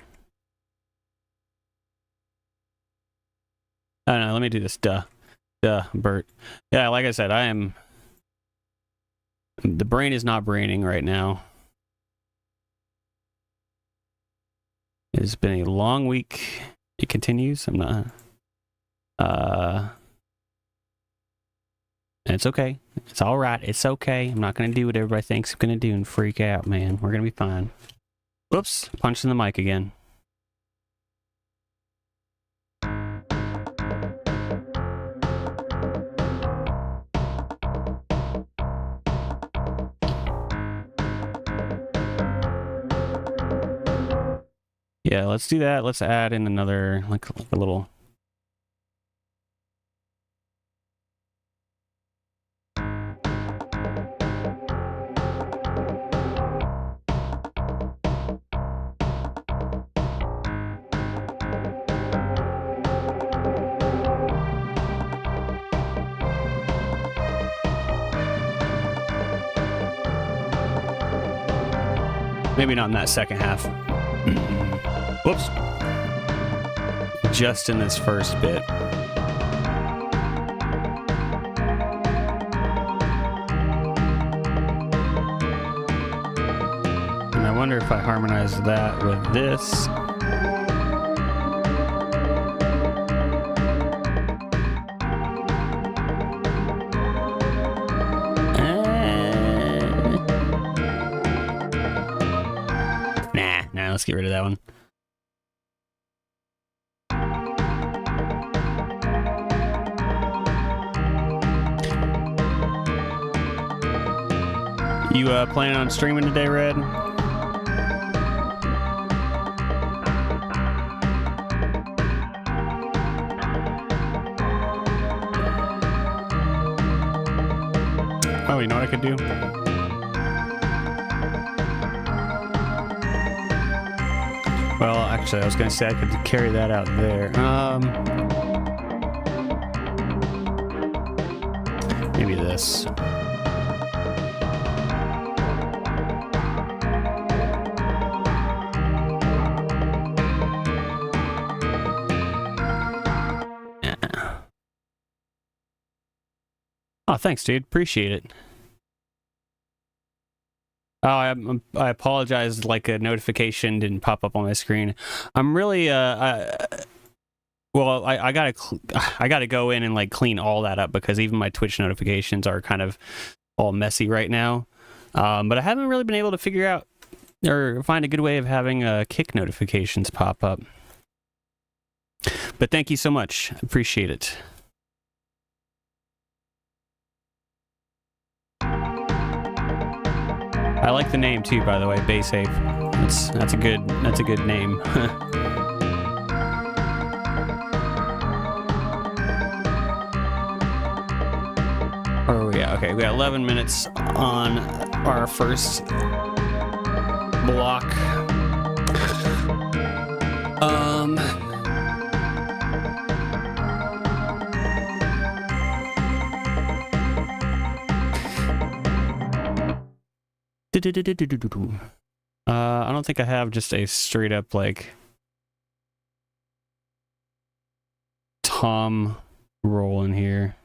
Oh no, let me do this. Duh, Bert. Yeah, like I said, the brain is not braining right now. It's been a long week. It continues. I'm not... And it's okay. It's all right. It's okay. I'm not going to do what everybody thinks I'm going to do and freak out, man. We're going to be fine. Whoops. Punched in the mic again. Yeah, let's do that. Let's add in another, like a little... Maybe not in that second half. Whoops. Just in this first bit. And I wonder if I harmonize that with this. Nah, let's get rid of that one. You planning on streaming today, Red? Oh, you know what I could do? Well, actually, I was going to say I could carry that out there. Maybe this. Oh, thanks, dude. Appreciate it. Oh, I apologize. Like a notification didn't pop up on my screen. I'm really well, I gotta go in and like clean all that up because even my Twitch notifications are kind of all messy right now. But I haven't really been able to figure out or find a good way of having Kick notifications pop up. But thank you so much. Appreciate it. I like the name too, by the way, Base Safe. That's a good name. Oh yeah, okay. We got 11 minutes on our first block. I don't think I have just a straight up like Tom roll in here.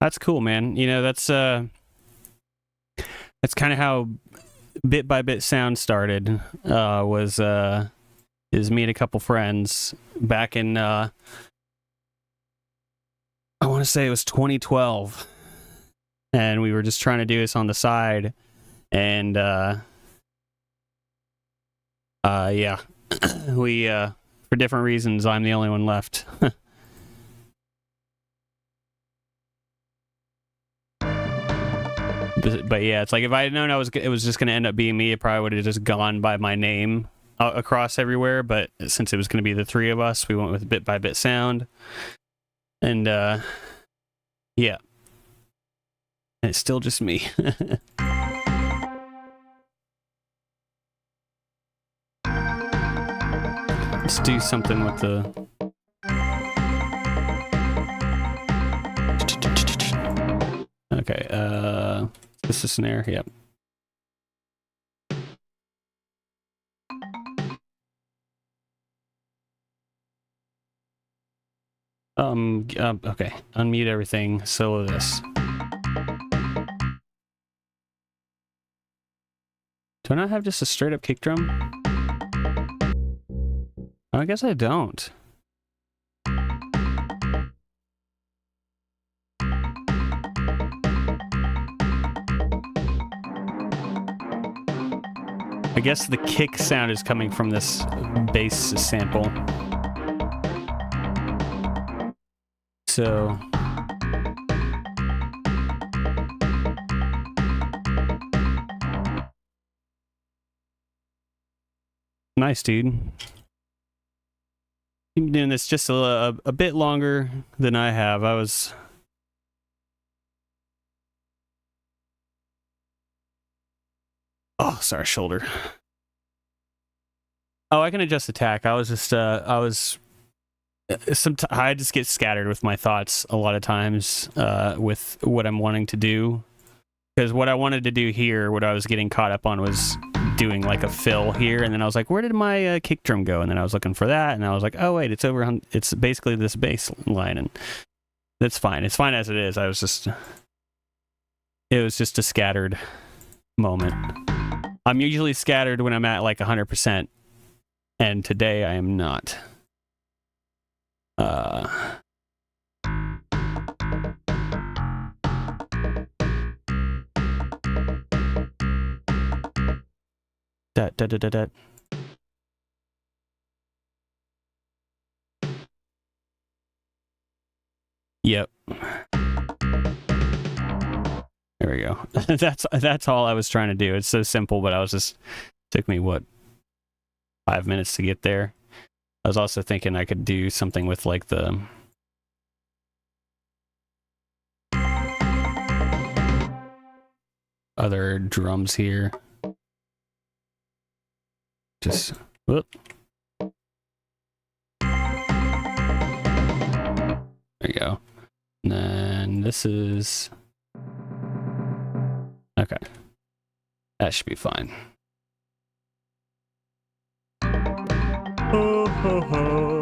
That's cool, man. You know, that's kind of how Bit by Bit Sound started. Is me and a couple friends back in I want to say it was 2012. And we were just trying to do this on the side, and yeah, we for different reasons, I'm the only one left. But yeah, it's like if I had known it was just gonna end up being me, it probably would have just gone by my name across everywhere. But since it was gonna be the three of us, we went with Bit by Bit Sound, and yeah. And it's still just me. Let's do something with the... Okay, this is snare, yep. Okay, unmute everything, solo this. Do I not have just a straight up kick drum? I guess I don't. I guess the kick sound is coming from this bass sample. So... Nice, dude. You've been doing this just a bit longer than I have. I was... Oh, sorry, shoulder. Oh, I can adjust attack. I was just, I just get scattered with my thoughts a lot of times with what I'm wanting to do. Because what I wanted to do here, what I was getting caught up on was doing like a fill here, and then I was like, where did my kick drum go? And then I was looking for that, and I was like, oh wait, it's over on, it's basically this bass line, and that's fine. It's fine as it is. It was just a scattered moment. I'm usually scattered when I'm at like 100%, and today I am not. Yep. There we go. That's all I was trying to do. It's so simple, but took me 5 minutes to get there. I was also thinking I could do something with like the other drums here. Just whoop. There you go. And then this is okay. That should be fine. Ho, ho, ho.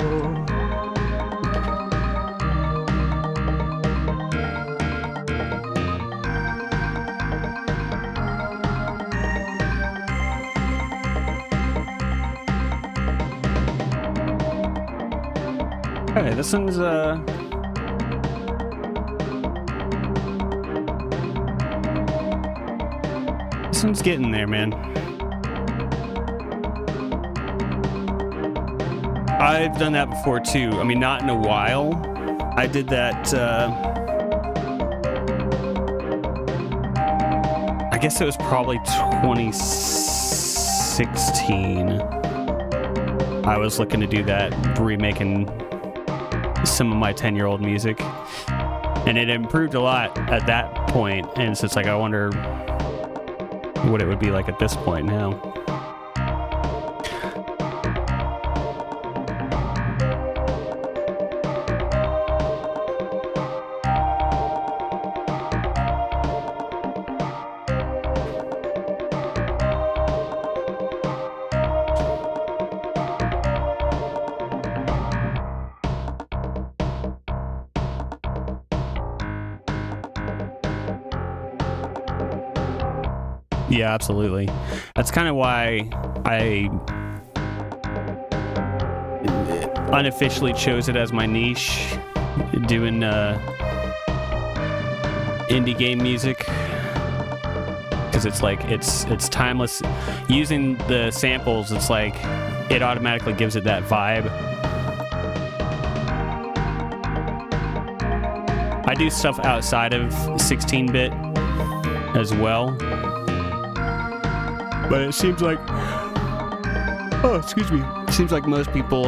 Okay, this one's getting there, man. I've done that before too. I mean, not in a while. I did that, I guess it was probably 2016. I was looking to do that, remaking some of my 10-year-old music. And it improved a lot at that point. And so it's like, I wonder what it would be like at this point now. Yeah, absolutely. That's kind of why I unofficially chose it as my niche, doing indie game music, because it's like it's timeless. Using the samples, it's like it automatically gives it that vibe. I do stuff outside of 16-bit as well. But it seems like, it seems like most people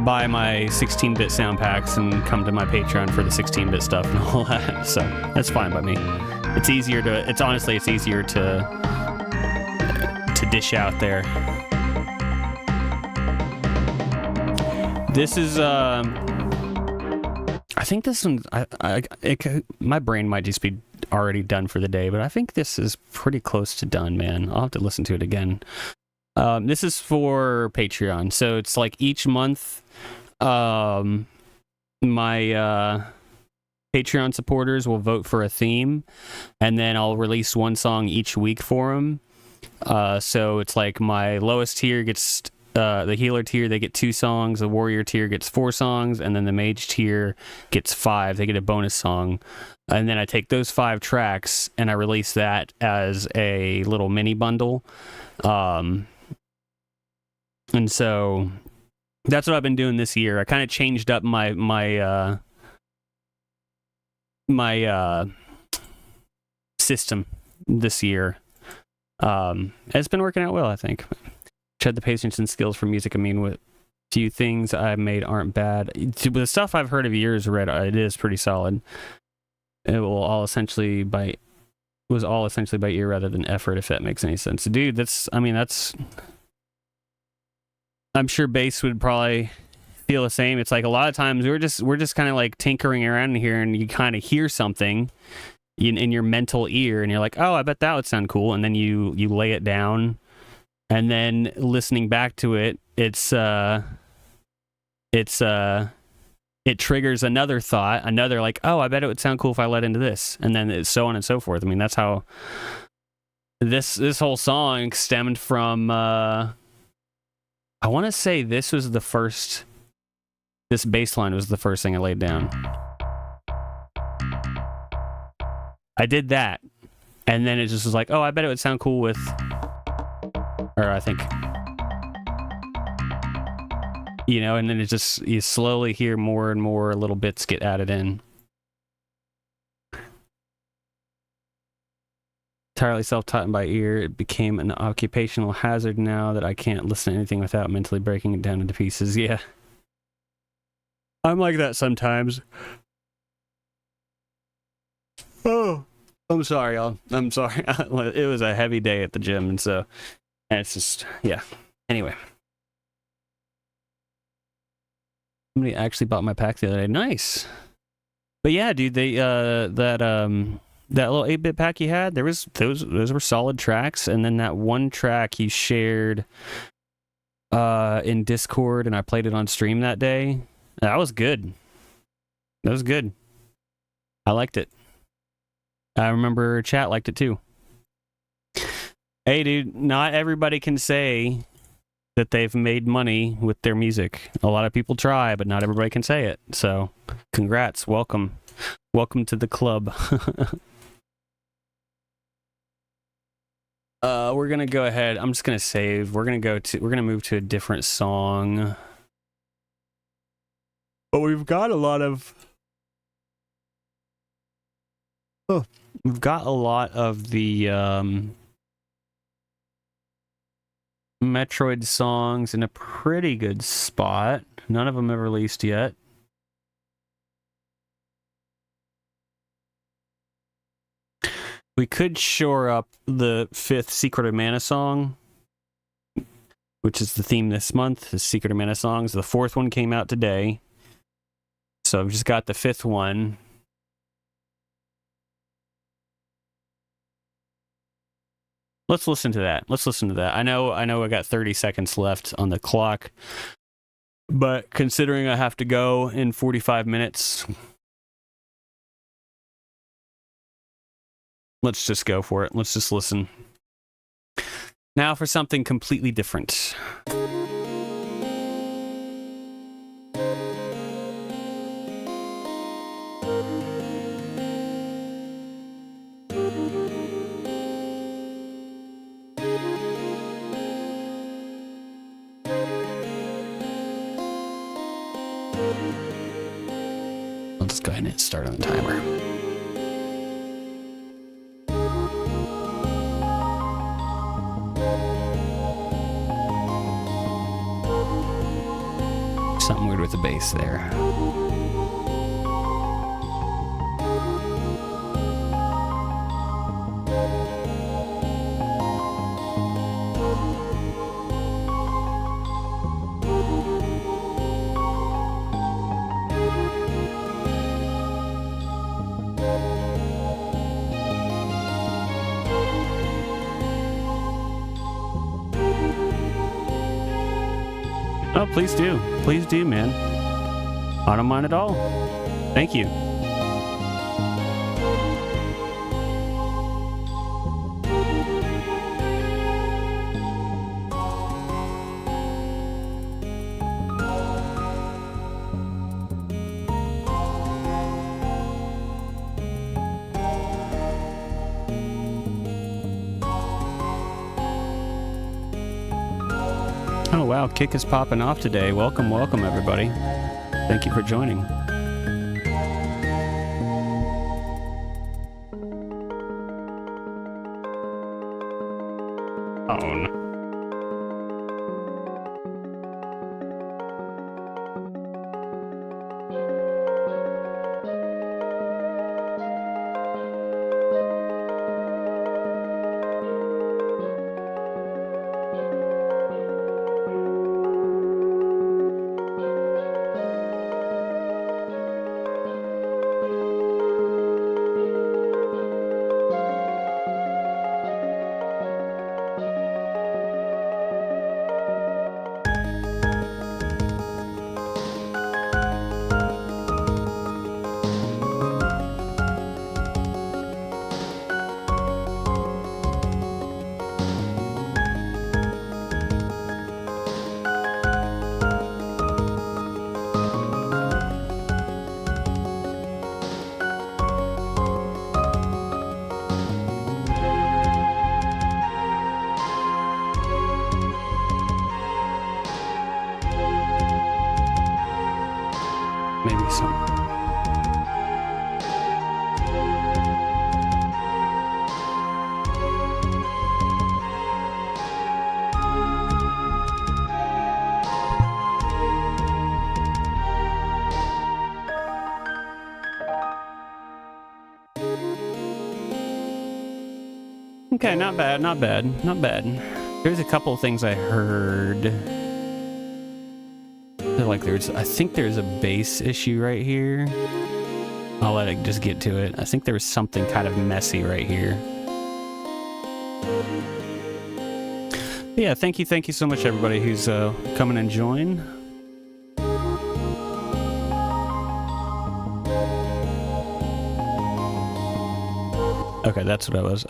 buy my 16-bit sound packs and come to my Patreon for the 16-bit stuff and all that. So that's fine by me. It's easier to dish out there. This is, I think this one, my brain might just be already done for the day, but I think this is pretty close to done, man. I'll have to listen to it again. This is for Patreon, so it's like each month my Patreon supporters will vote for a theme, and then I'll release one song each week for them. So it's like my lowest tier gets the healer tier, they get 2 songs, the warrior tier gets 4 songs, and then the mage tier gets 5. They get a bonus song. And then I take those 5 tracks and I release that as a little mini bundle. And so that's what I've been doing this year. I kind of changed up my system this year. It's been working out well, I think. Had the patience and skills for music. I mean, with few things I made aren't bad. The stuff I've heard of yours, read, it is pretty solid. It was all essentially by ear rather than effort, if that makes any sense. Dude, I'm sure bass would probably feel the same. It's like a lot of times we're just kind of like tinkering around in here, and you kind of hear something, in your mental ear, and you're like, oh, I bet that would sound cool, and then you lay it down, and then listening back to it, it triggers another thought, another like, oh, I bet it would sound cool if I let into this, and then it's so on and so forth. I mean, that's how this whole song stemmed from. I want to say this bass line was the first thing I laid down. I did that, and then it just was like, oh, I bet it would sound cool with, or I think, and then it just, you slowly hear more and more little bits get added in. Entirely self-taught and by ear, it became an occupational hazard now that I can't listen to anything without mentally breaking it down into pieces. Yeah. I'm like that sometimes. Oh, I'm sorry, y'all. I'm sorry. It was a heavy day at the gym, and it's just, yeah. Anyway. Somebody actually bought my pack the other day. Nice. But yeah, dude, they that little 8-bit pack you had, those were solid tracks, and then that one track you shared in Discord, and I played it on stream that day. That was good. That was good. I liked it. I remember chat liked it too. Hey, dude, not everybody can say that they've made money with their music. A lot of people try, but not everybody can say it. So, congrats. Welcome. Welcome to the club. We're going to go ahead. I'm just going to save. We're going to move to a different song. But we've got a lot of the METROID songs in a pretty good spot. None of them have released yet. We could shore up the 5th Secret of Mana song, which is the theme this month, the Secret of Mana songs. The 4th one came out today. So I've just got the 5th one. Let's listen to that. I know I got 30 seconds left on the clock, but considering I have to go in 45 minutes, let's just go for it. Let's just listen. Now for something completely different. I'll just go ahead and hit start on the timer. Something weird with the bass there. Oh, please do. Please do, man. I don't mind at all. Thank you. Oh wow, Kick is popping off today. Welcome, welcome everybody. Thank you for joining. Oh no. Okay, not bad, not bad, not bad. There's a couple of things I heard. Like I think there's a bass issue right here. I'll let it just get to it. I think there was something kind of messy right here. But yeah, thank you so much everybody who's coming and join. Okay, that's what I was.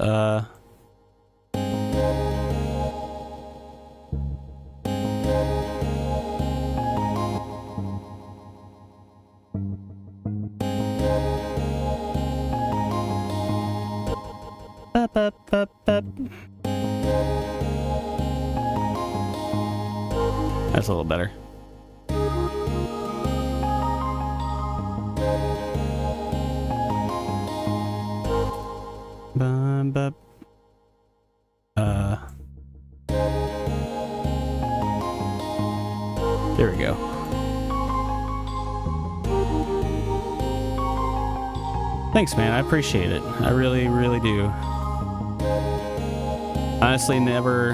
That's a little better. There we go. Thanks, man. I appreciate it. I really, really do. Honestly, never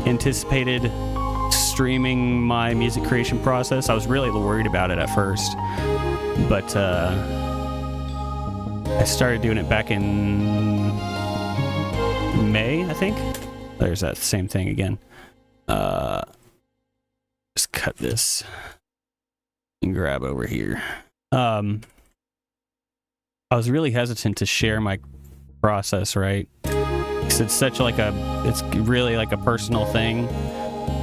anticipated streaming my music creation process. I was really worried about it at first, but I started doing it back in May, I think. There's that same thing again. Just cut this and grab over here. I was really hesitant to share my process, right? Because it's such like it's really like a personal thing.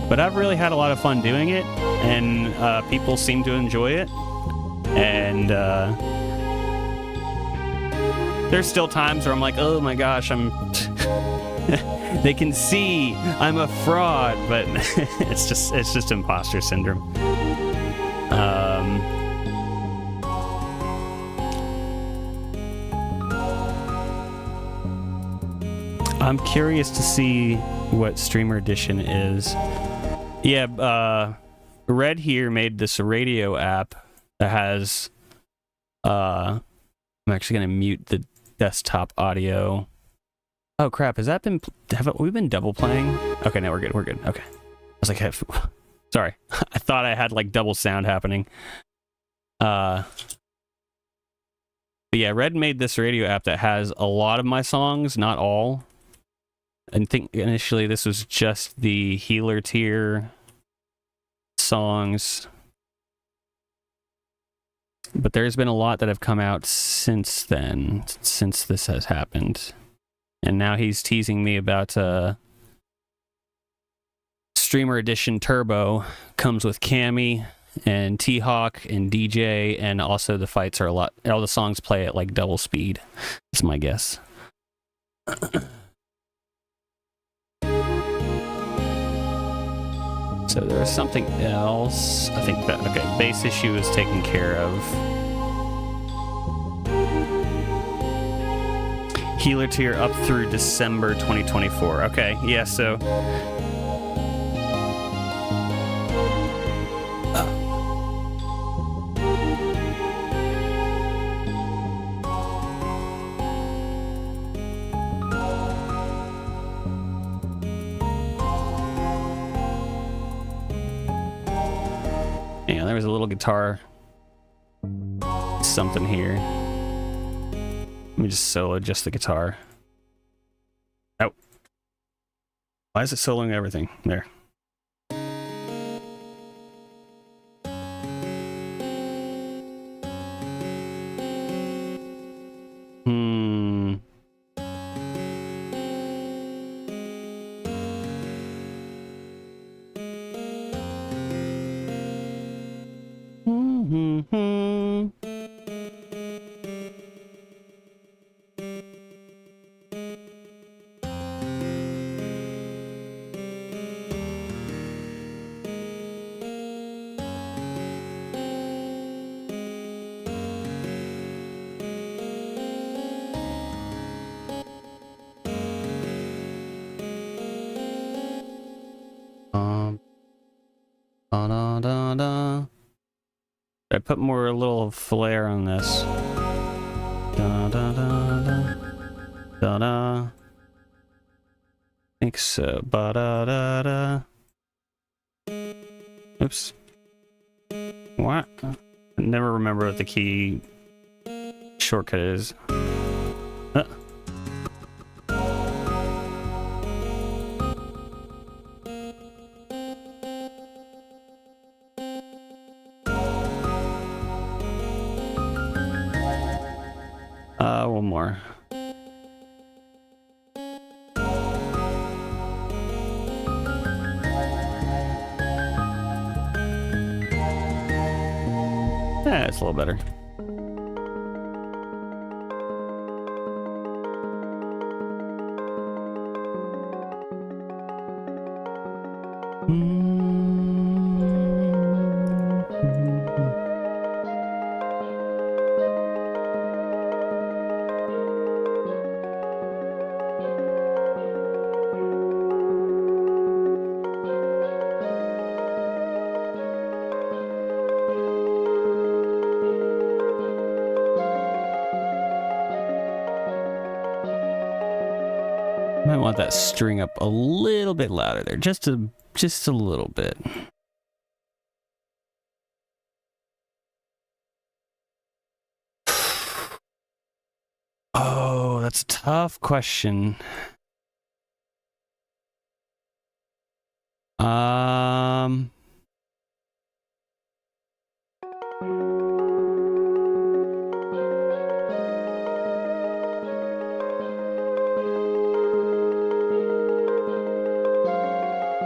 But I've really had a lot of fun doing it, and people seem to enjoy it. And there's still times where I'm like, oh my gosh, they can see I'm a fraud, but it's just imposter syndrome. I'm curious to see what Streamer Edition is. Yeah, Red here made this radio app that has, I'm actually going to mute the desktop audio. Oh crap, have we been double playing? Okay, no, we're good, okay. I was like, sorry, I thought I had like double sound happening. But yeah, Red made this radio app that has a lot of my songs, not all. I think initially this was just the healer tier songs. But there's been a lot that have come out since then, since this has happened. And now he's teasing me about Streamer Edition Turbo. Comes with Cammy and T-Hawk and DJ, and also the fights are all the songs play at like double speed. That's my guess. So there was something else. I think that, okay, bass issue is taken care of. Healer tier up through December 2024. Okay, yeah, so... Yeah, there was a little guitar something here. Let me just solo just the guitar. Oh. Why is it soloing everything? There. I put more a little flair on this. Da da da da da da think so. Ba-da-da-da. Oops. What? I never remember what the key shortcut is. One more. Yeah, it's a little better. Might want that string up a little bit louder there, just a little bit. Oh, that's a tough question.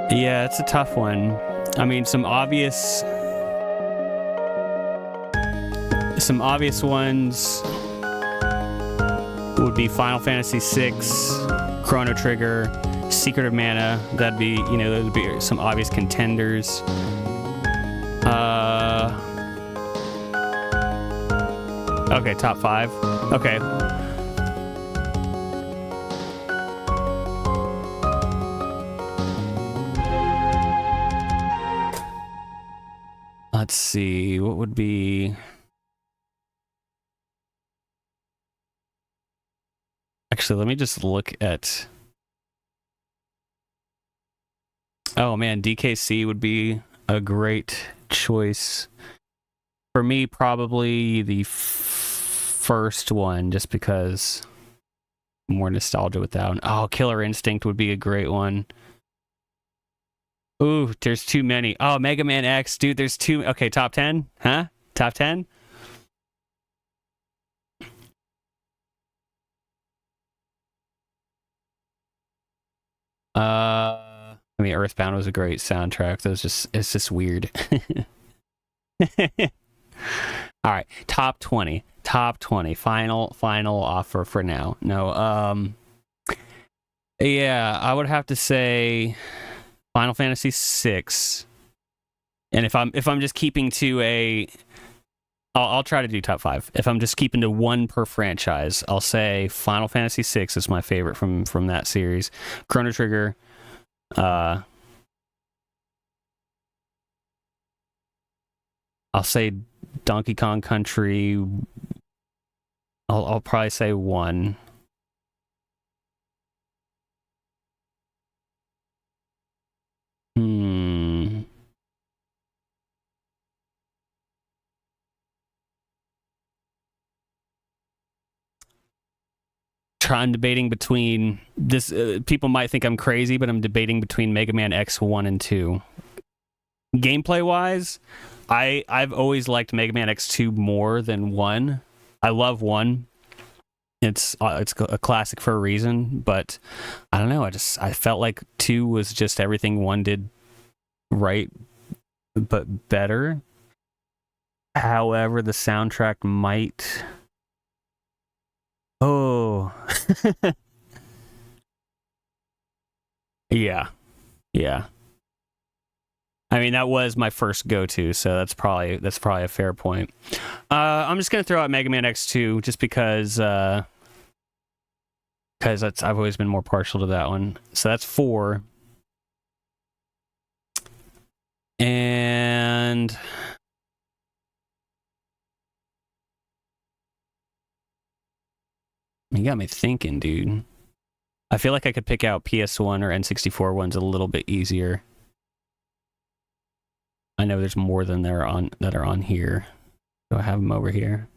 Yeah, it's a tough one. I mean, some obvious ones would be Final Fantasy VI, Chrono Trigger, Secret of Mana. That'd be, those would be some obvious contenders. Okay, top 5. Okay. Let's see, what would be... Actually, let me just look at... Oh man, DKC would be a great choice. For me, probably the first one, just because more nostalgia with that one. Oh, Killer Instinct would be a great one. Ooh, there's too many. Oh, Mega Man X, dude, there's too... Okay, top 10? Huh? Top 10? I mean, Earthbound was a great soundtrack. It's just weird. All right, top 20. Top 20. Final offer for now. No, yeah, I would have to say Final Fantasy VI. And if I'm just keeping to a... I'll try to do top 5. If I'm just keeping to one per franchise, I'll say Final Fantasy VI is my favorite from that series. Chrono Trigger, I'll say Donkey Kong Country. I'll probably say 1. I'm debating between this. People might think I'm crazy, but I'm debating between Mega Man X 1 and 2. Gameplay wise, I've always liked Mega Man X2 more than 1. I love 1. It's a classic for a reason, but I don't know. I felt like 2 was just everything 1 did right, but better. However, the soundtrack might... Oh. Yeah. I mean, that was my first go-to, so that's probably a fair point. I'm just gonna throw out Mega Man X2 just because I've always been more partial to that one. So that's 4. And you got me thinking, dude. I feel like I could pick out PS1 or N64 ones a little bit easier. I know there's more than that are on here. Do I have them over here?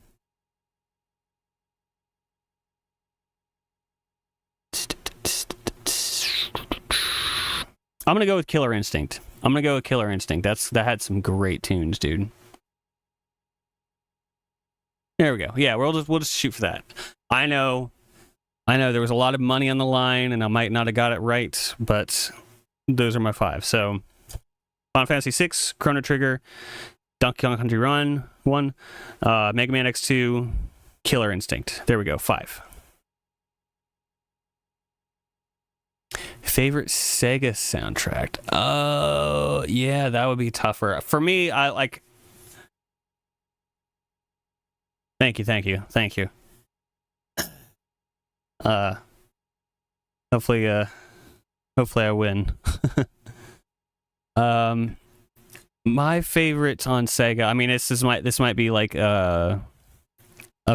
I'm gonna go with Killer Instinct. That had some great tunes, dude. There we go. Yeah, we'll just shoot for that. I know there was a lot of money on the line, and I might not have got it right, but those are my 5. So, Final Fantasy VI, Chrono Trigger, Donkey Kong Country Run 1, Mega Man X2, Killer Instinct. There we go. 5. Favorite Sega soundtrack? Oh, yeah, that would be tougher. For me, I like... Thank you. Hopefully I win. My favorites on Sega, I mean, this might be like a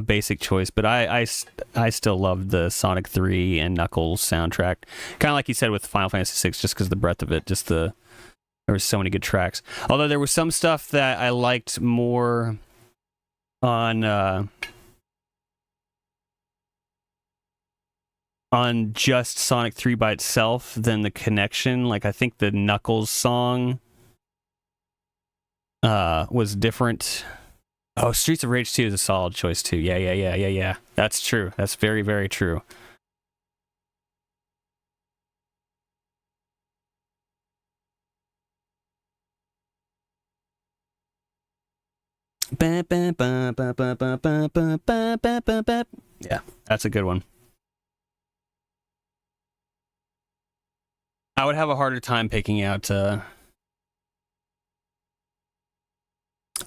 basic choice, but I still love the Sonic 3 and Knuckles soundtrack. Kind of like you said with Final Fantasy 6, just because the breadth of it, there were so many good tracks. Although there was some stuff that I liked more on just Sonic 3 by itself than the connection. Like, I think the Knuckles song was different. Oh, Streets of Rage 2 is a solid choice too. Yeah. That's true. That's very, very true. Yeah, that's a good one. I would have a harder time picking out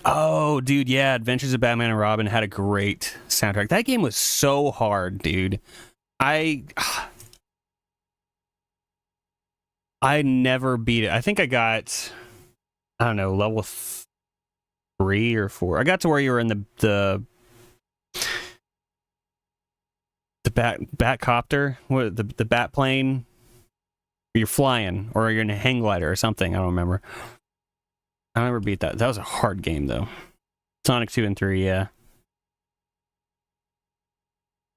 Oh, dude, yeah, Adventures of Batman and Robin had a great soundtrack. That game was so hard, dude. I never beat it. I think I got, I don't know, level 3 or 4. I got to where you were in the bat copter, what the bat plane. You're flying, or you're in a hang glider or something. I don't remember. I never beat that. That was a hard game, though. Sonic 2 and 3, yeah.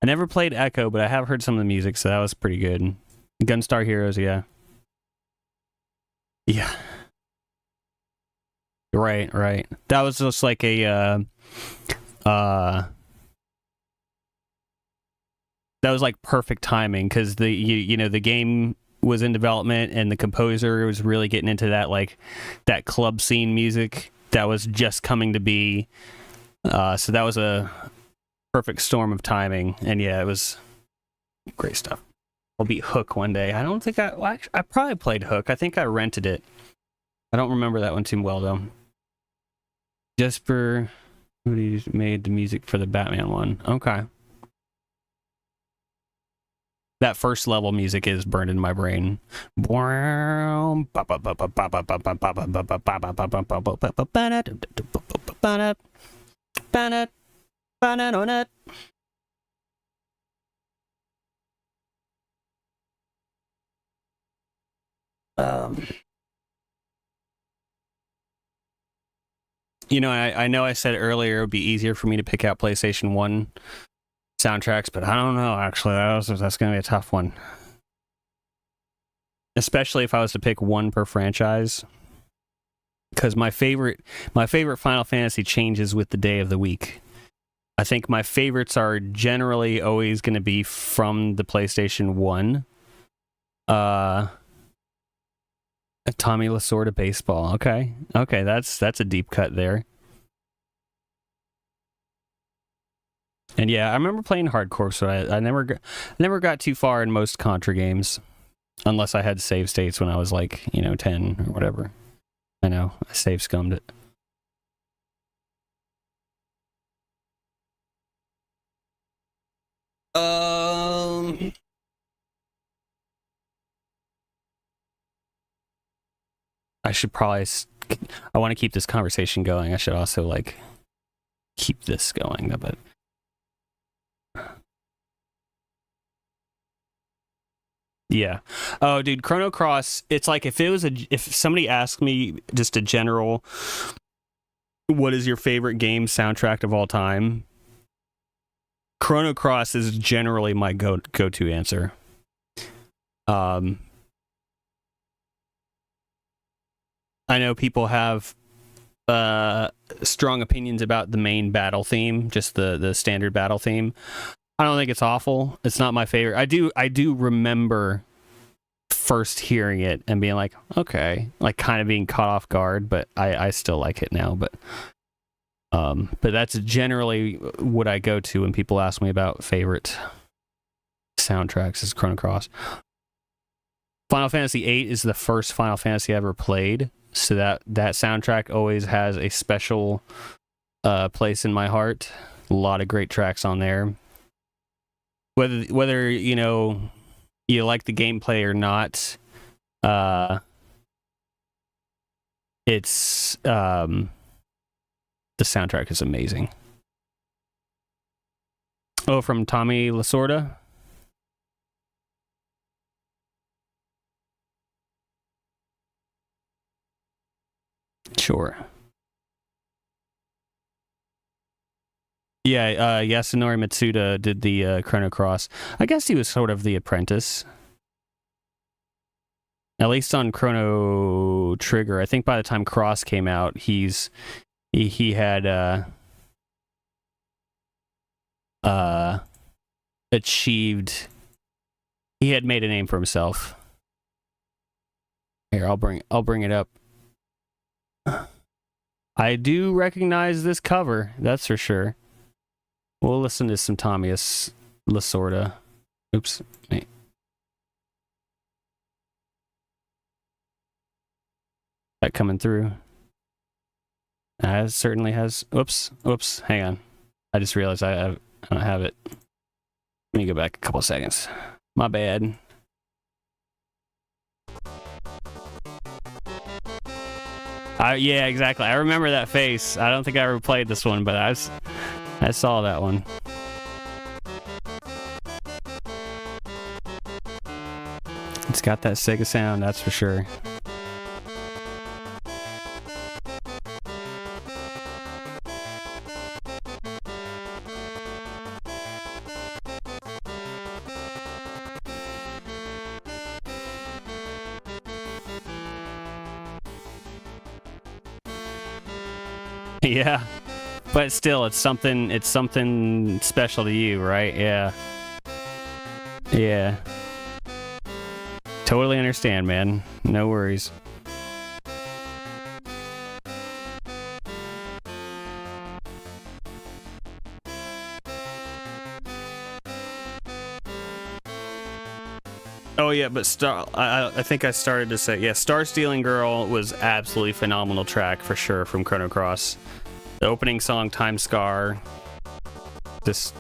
I never played Echo, but I have heard some of the music, so that was pretty good. Gunstar Heroes, yeah. Yeah. Right. That was just like a, that was like perfect timing, because the game was in development and the composer was really getting into that club scene music that was just coming to be. So that was a perfect storm of timing, and yeah, it was great stuff. I'll beat Hook one day. I don't think I probably played Hook. I think I rented it. I don't remember that one too well though. Jesper, who made the music for the Batman one? Okay. That first level music is burned in my brain. I know I said earlier it would be easier for me to pick out PlayStation 1 soundtracks, but I don't know, actually. That's going to be a tough one. Especially if I was to pick one per franchise. Because my favorite Final Fantasy changes with the day of the week. I think my favorites are generally always going to be from the PlayStation 1. Tommy Lasorda Baseball. Okay, that's a deep cut there. And yeah, I remember playing hardcore, so I never got too far in most Contra games, unless I had save states when I was 10 or whatever. I know, I save scummed it. I should probably. I want to keep this conversation going. I should also keep this going, but. Yeah. Oh, dude, Chrono Cross. It's like if somebody asked me just a general, what is your favorite game soundtrack of all time? Chrono Cross is generally my go-to answer. I know people have strong opinions about the main battle theme, just the standard battle theme. I don't think it's awful. It's not my favorite. I do remember first hearing it and being like, okay, like kind of being caught off guard, but I still like it now. But that's generally what I go to when people ask me about favorite soundtracks is Chrono Cross. Final Fantasy VIII is the first Final Fantasy I ever played, so that soundtrack always has a special place in my heart. A lot of great tracks on there. Whether you know you like the gameplay or not, it's the soundtrack is amazing. Oh, from Tommy Lasorda. Sure. Yeah, Yasunori Mitsuda did the Chrono Cross. I guess he was sort of the apprentice. At least on Chrono Trigger. I think by the time Cross came out, he had achieved, he had made a name for himself. Here, I'll bring it up. I do recognize this cover, that's for sure. We'll listen to some Tommy Lasorda. Oops. Wait. That coming through. It certainly has. Oops. Hang on. I just realized I don't have it. Let me go back a couple seconds. My bad. Yeah, exactly. I remember that face. I don't think I ever played this one, but I saw that one. It's got that Sega sound, that's for sure. Yeah. But still, it's something special to you, right? Yeah. Yeah. Totally understand, man. No worries. Oh yeah, but I think I started to say, yeah, Star Stealing Girl was absolutely phenomenal track for sure from Chrono Cross. The opening song, Time Scar, just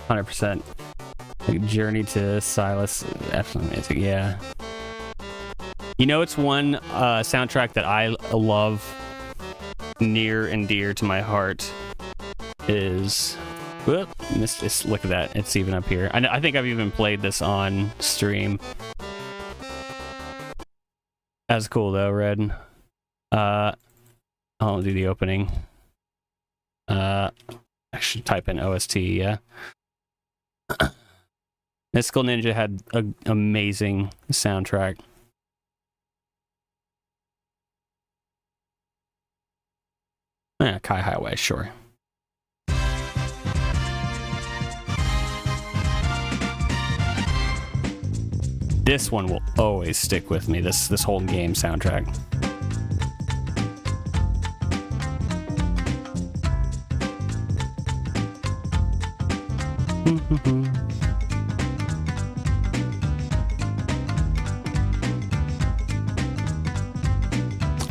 100%. Like, Journey to Silas, absolutely amazing, yeah. You know, it's one soundtrack that I love near and dear to my heart is... Whoop, missed, look at that, it's even up here. I think I've even played this on stream. That's cool though, Red. I'll do the opening. I should type in OST, yeah. Mystical Ninja had an amazing soundtrack. Yeah, Kai Highway, sure. This one will always stick with me, this whole game soundtrack.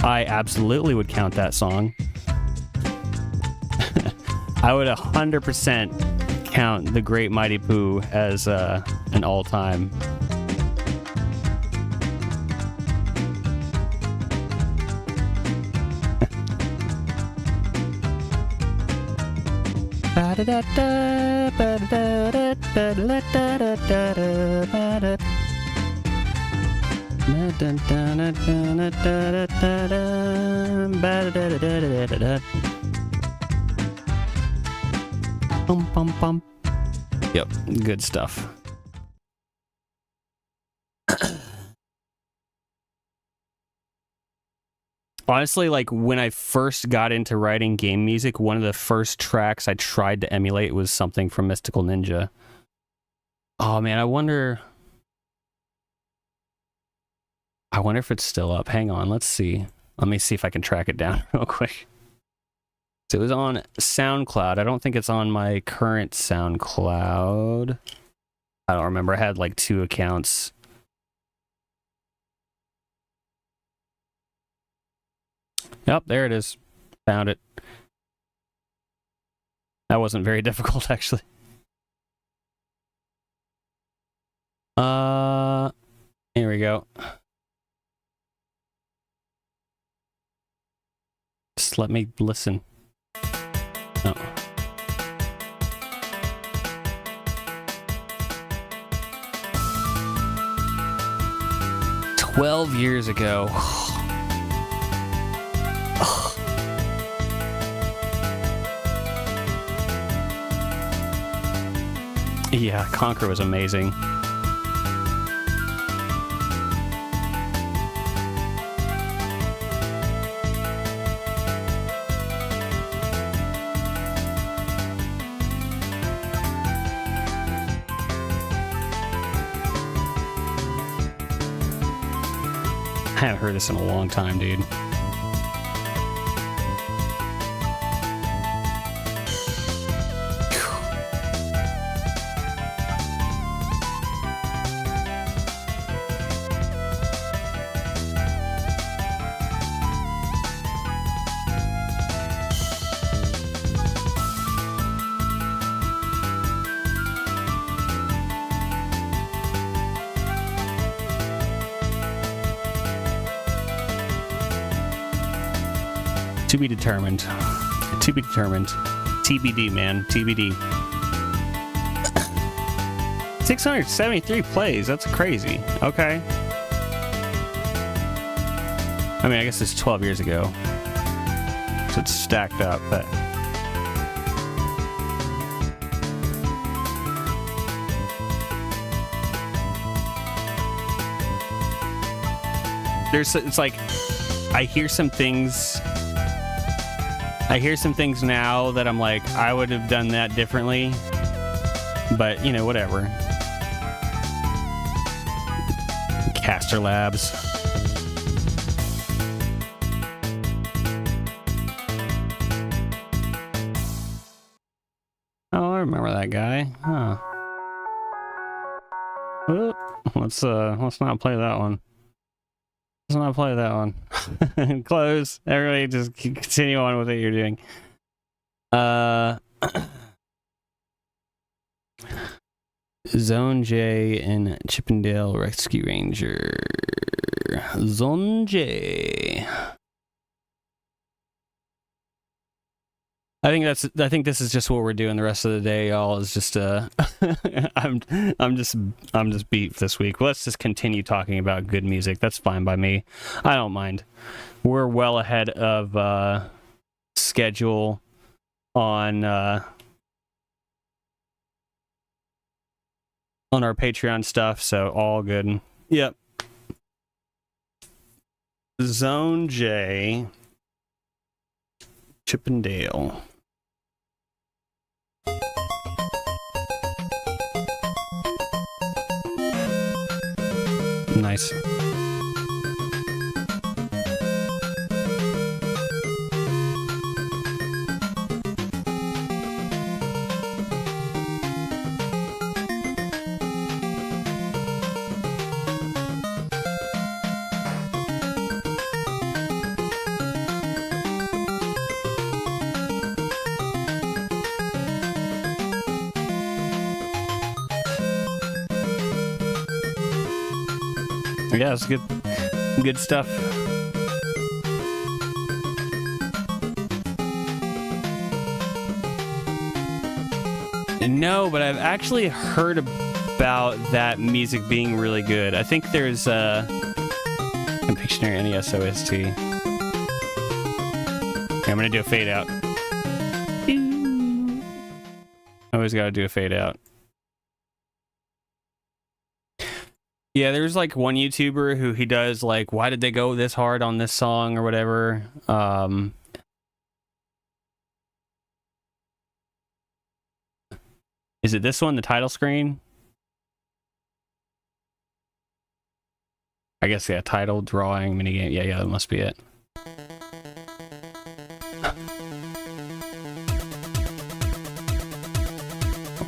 I absolutely would count that song. I would 100% count The Great Mighty Pooh as an all-time. Yep, good stuff. Honestly, like when I first got into writing game music, one of the first tracks I tried to emulate was something from Mystical Ninja. Oh man, I wonder if it's still up. Hang on, let's see. Let me see if I can track it down real quick. So it was on SoundCloud. I don't think it's on my current SoundCloud. I don't remember. I had like 2 accounts. Yep, there it is. Found it. That wasn't very difficult, actually. Here we go. Just let me listen. Oh. "12 years ago." Yeah, Conquer was amazing. I haven't heard this in a long time, dude. To be determined. To be determined. TBD, man. TBD. 673 plays. That's crazy. Okay. I mean, I guess it's 12 years ago. So it's stacked up, but... It's like, I hear some things now that I'm like, I would have done that differently. But, you know, whatever. Caster Labs. Oh, I remember that guy. Huh. Ooh, let's not play that one. Let's not play that one. Close. Everybody just continue on with what you're doing. Zone J and Chippendale Rescue Ranger. Zone J. I think this is just what we're doing the rest of the day, y'all. Is just I'm just beat this week. Let's just continue talking about good music. That's fine by me. I don't mind. We're well ahead of schedule on our Patreon stuff, so all good. Yep. Zone J, Chippendale. Nice. Yeah, it's good stuff. No, but I've actually heard about that music being really good. I think there's Pictionary NESOST. Okay, I'm gonna do a fade out. Always gotta do a fade out. Yeah, there's like one YouTuber who he does like, why did they go this hard on this song or whatever. Is it this one, the title screen? I guess, yeah, title, drawing, minigame. Yeah, that must be it.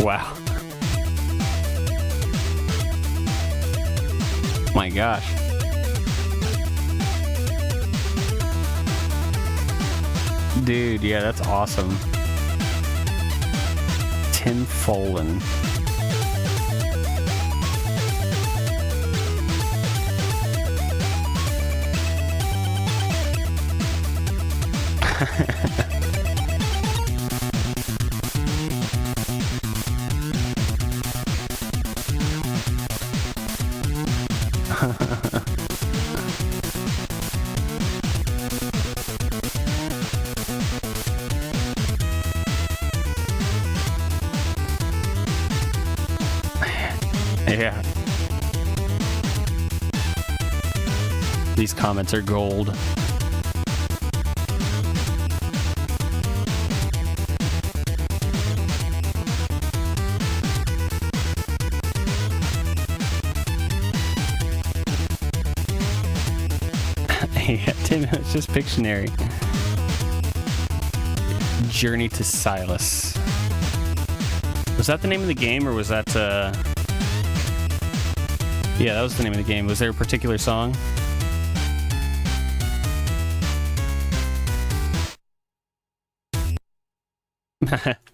Wow. My gosh. Dude, yeah, that's awesome. Tim Follin. Yeah. These comments are gold. Yeah, Tim, it's just Pictionary. Journey to Silas. Was that the name of the game, or was that, Yeah, that was the name of the game. Was there a particular song?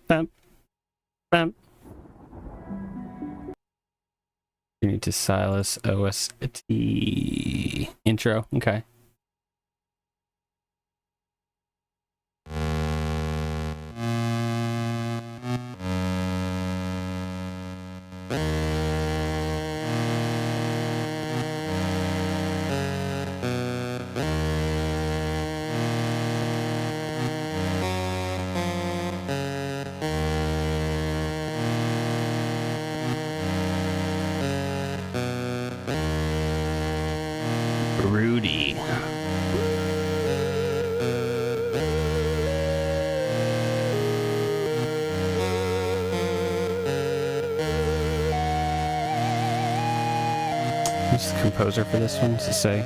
Bump. Bump. Journey to Silas, OST. Intro, okay. Rudy. Who's the composer for this one? Does it say?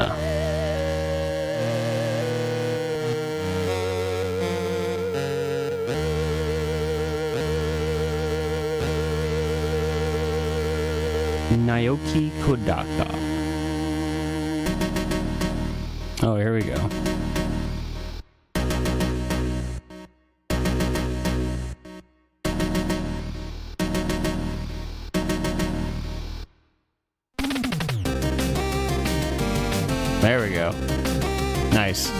Oh. Naoki Kodaka. Oh, here we go. There we go. Nice.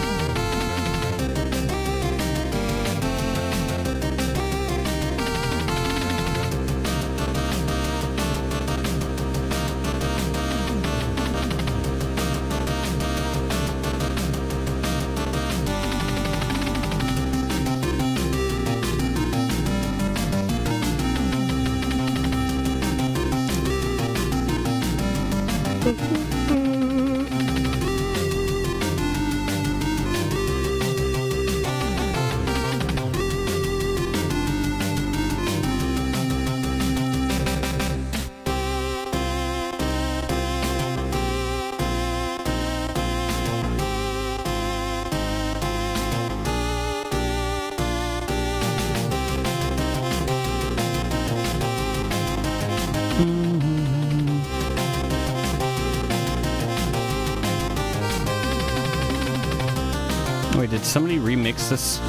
Wait, did somebody remix this?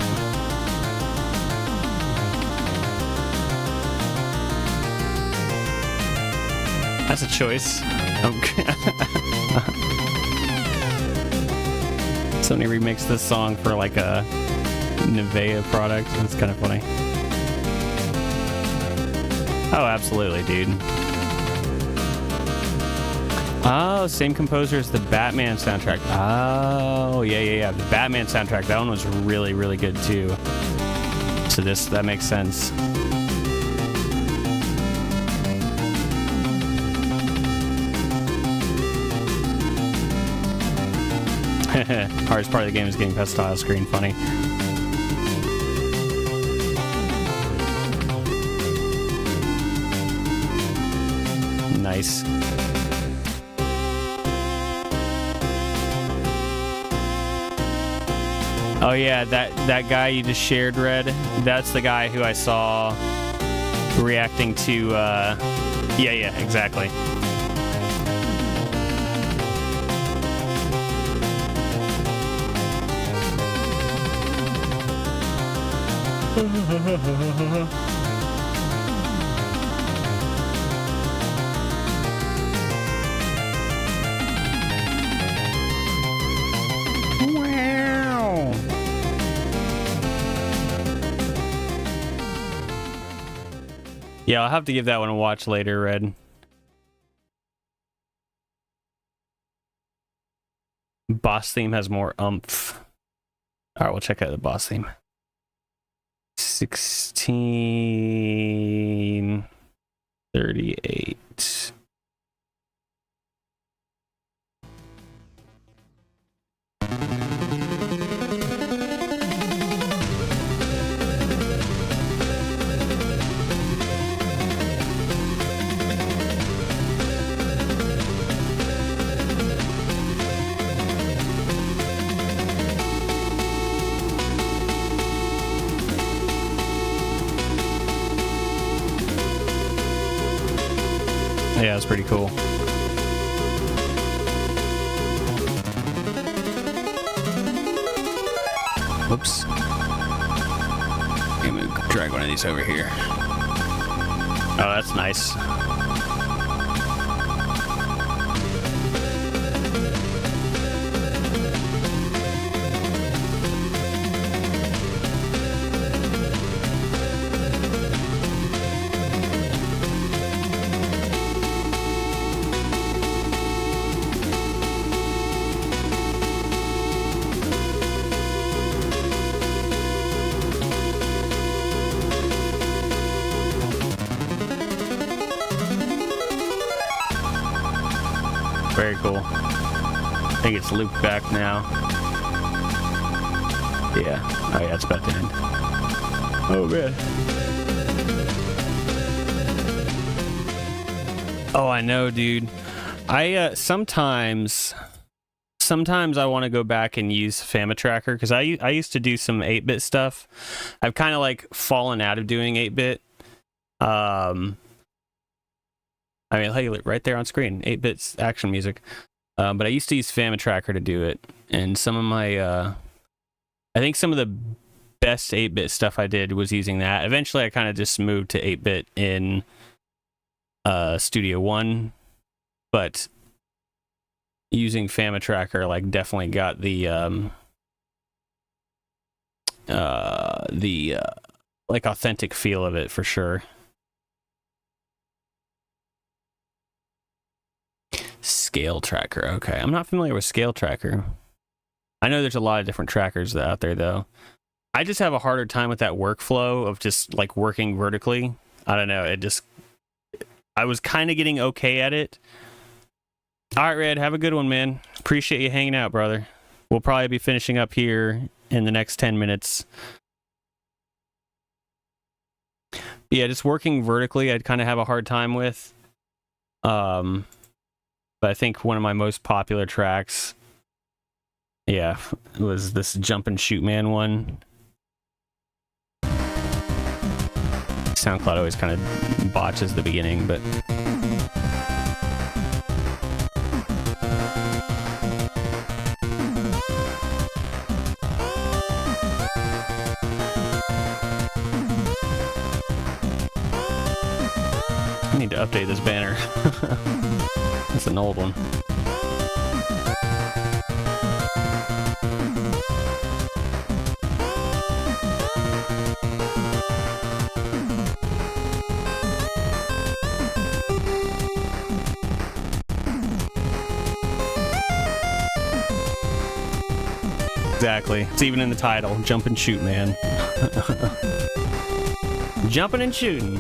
That's a choice. Okay. Somebody remixed this song for like a Nivea product. That's kind of funny. Oh, absolutely, dude. Oh, same composer as the Batman soundtrack. Oh, yeah. The Batman soundtrack, that one was really, really good too. So that makes sense. Hardest part of the game is getting past the tile screen. Funny. Nice. Oh yeah, that guy you just shared, Red. That's the guy who I saw reacting to. Yeah, exactly. Wow. Yeah, I'll have to give that one a watch later, Red. Boss theme has more oomph. All right, we'll check out the boss theme. 1638. Yeah, it's pretty cool. Whoops. I'm gonna drag one of these over here. Oh, that's nice. Very cool. I think it's looped back now. Yeah. Oh yeah, it's about to end. Oh man. Oh, I know, dude. I sometimes I want to go back and use FamiTracker because I used to do some 8-bit stuff. I've kind of like fallen out of doing 8-bit. I mean, hey, right there on screen, 8-bit action music. But I used to use FamiTracker to do it. And some of my, I think some of the best 8-bit stuff I did was using that. Eventually, I kind of just moved to 8-bit in Studio One. But using FamiTracker, like, definitely got the like, authentic feel of it for sure. Scale tracker. Okay, I'm not familiar with scale tracker. I know there's a lot of different trackers out there though. I just have a harder time with that workflow of just like working vertically. I don't know, I was kind of getting okay at it. All right, Red, have a good one, man. Appreciate you hanging out, brother. We'll probably be finishing up here in the next 10 minutes. Yeah, just working vertically I'd kind of have a hard time with. But I think one of my most popular tracks, yeah, was this Jump and Shoot Man one. SoundCloud always kind of botches the beginning, but... I need to update this banner. That's an old one. Exactly. It's even in the title. Jump and shoot, man. Jumping and shooting.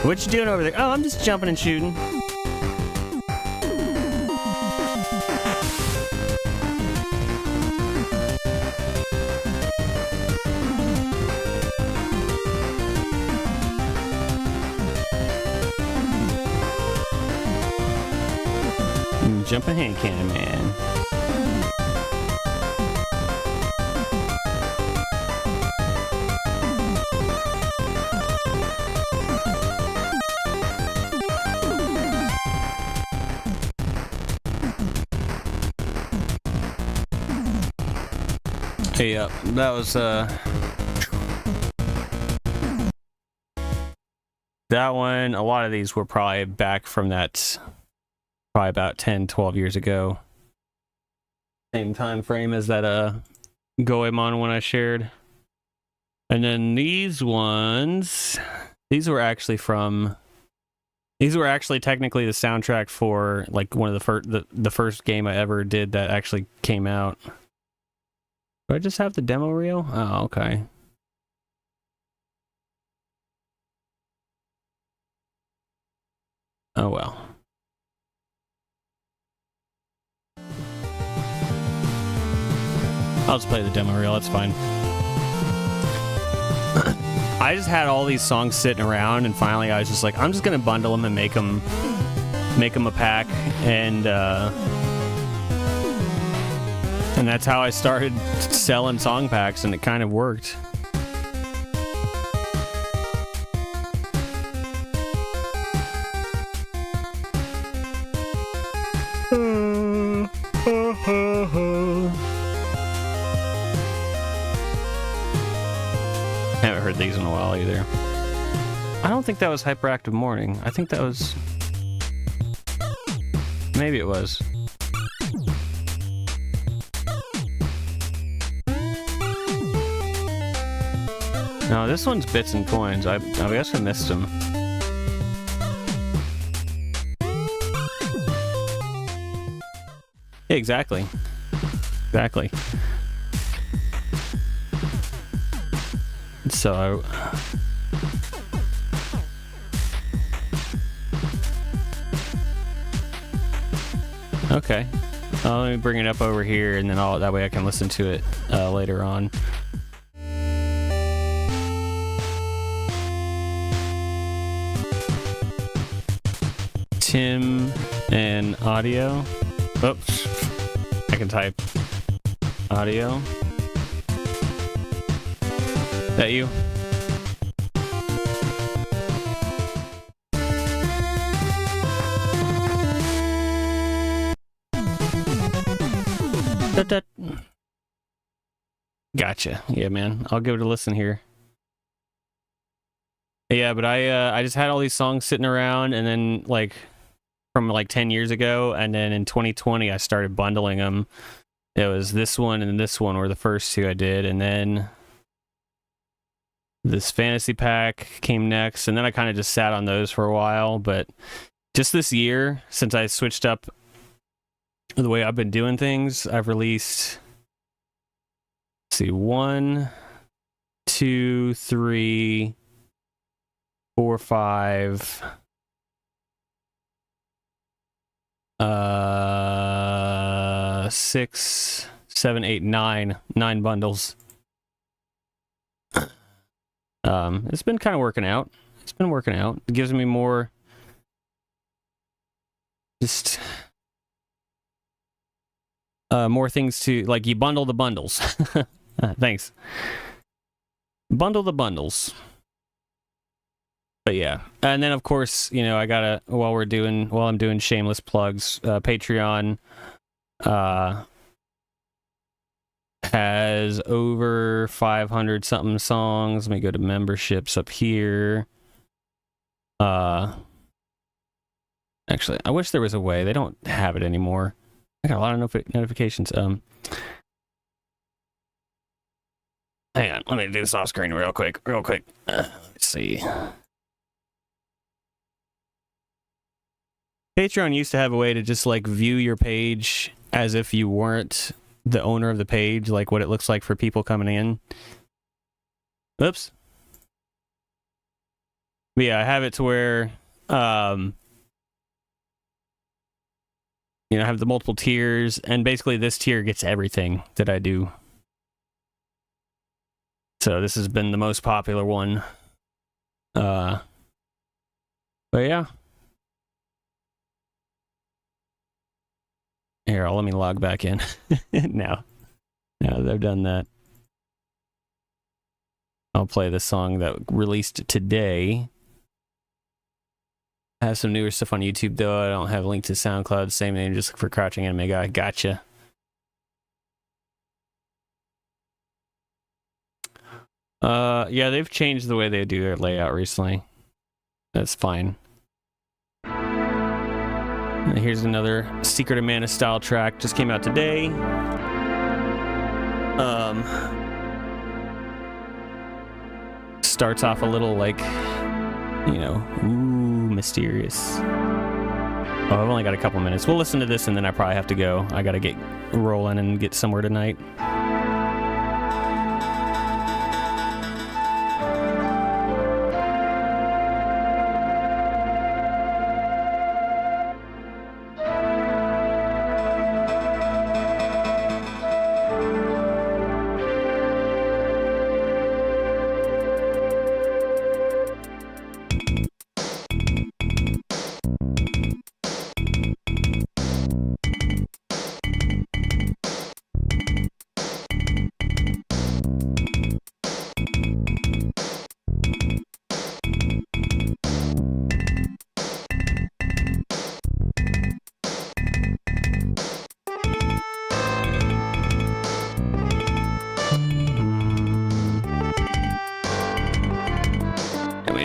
What you doing over there? Oh, I'm just jumping and shooting. Jumping hand cannon, man. Hey, that was, that one, a lot of these were probably back from that, probably about 10, 12 years ago. Same time frame as that, Goemon one I shared. And then these ones, these were actually technically the soundtrack for, like, one of the first game I ever did that actually came out. Do I just have the demo reel? Oh, okay. Oh, well. I'll just play the demo reel, that's fine. I just had all these songs sitting around, and finally I was just like, I'm just gonna bundle them and make them a pack, and that's how I started selling song packs, and it kind of worked. Haven't heard these in a while either. I don't think that was Hyperactive Morning. I think that was... Maybe it was. No, this one's Bits and Coins. I guess I missed them. Yeah, exactly. Exactly. So... Okay. Let me bring it up over here, and then that way I can listen to it later on. Tim and audio. Oops. I can type audio. Is that you? Gotcha. Yeah, man. I'll give it a listen here. Yeah, but I just had all these songs sitting around, and then like from like 10 years ago, and then in 2020 I started bundling them. It was this one and this one were the first two I did, and then this fantasy pack came next, and then I kind of just sat on those for a while. But just this year, since I switched up the way I've been doing things, I've released, let's see, 1, 2, 3, 4, 5, 6, 7, 8, 9 bundles. It's been kind of working out. It's been working out. It gives me more, just more things to, like, you bundle the bundles. Thanks. Bundle the bundles. But yeah, and then of course, you know, I gotta, while I'm doing shameless plugs, Patreon has over 500 something songs. Let me go to memberships up here. Actually, I wish there was a way. They don't have it anymore. I got a lot of notifications. Hang on, let me do this off screen real quick. Let's see. Patreon used to have a way to just like view your page as if you weren't the owner of the page, like what it looks like for people coming in. Oops. But yeah, I have it to where, I have the multiple tiers, and basically this tier gets everything that I do. So this has been the most popular one. But yeah. Here, let me log back in. Now that I've done that, I'll play the song that released today. I have some newer stuff on YouTube, though. I don't have a link to SoundCloud. Same name, just look for Crouching Anime Guy. Gotcha. Yeah, they've changed the way they do their layout recently. That's fine. And here's another Secret of Mana style track. Just came out today. Starts off a little like, mysterious. Oh, I've only got a couple minutes. We'll listen to this and then I probably have to go. I gotta get rolling and get somewhere tonight.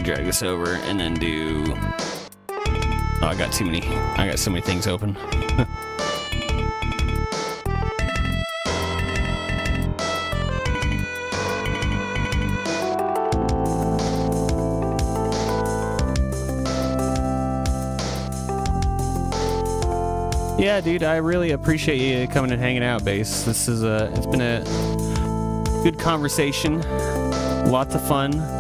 Drag this over and then do. Oh, I got so many things open. Yeah, dude, I really appreciate you coming and hanging out, Base. This is it's been a good conversation, lots of fun.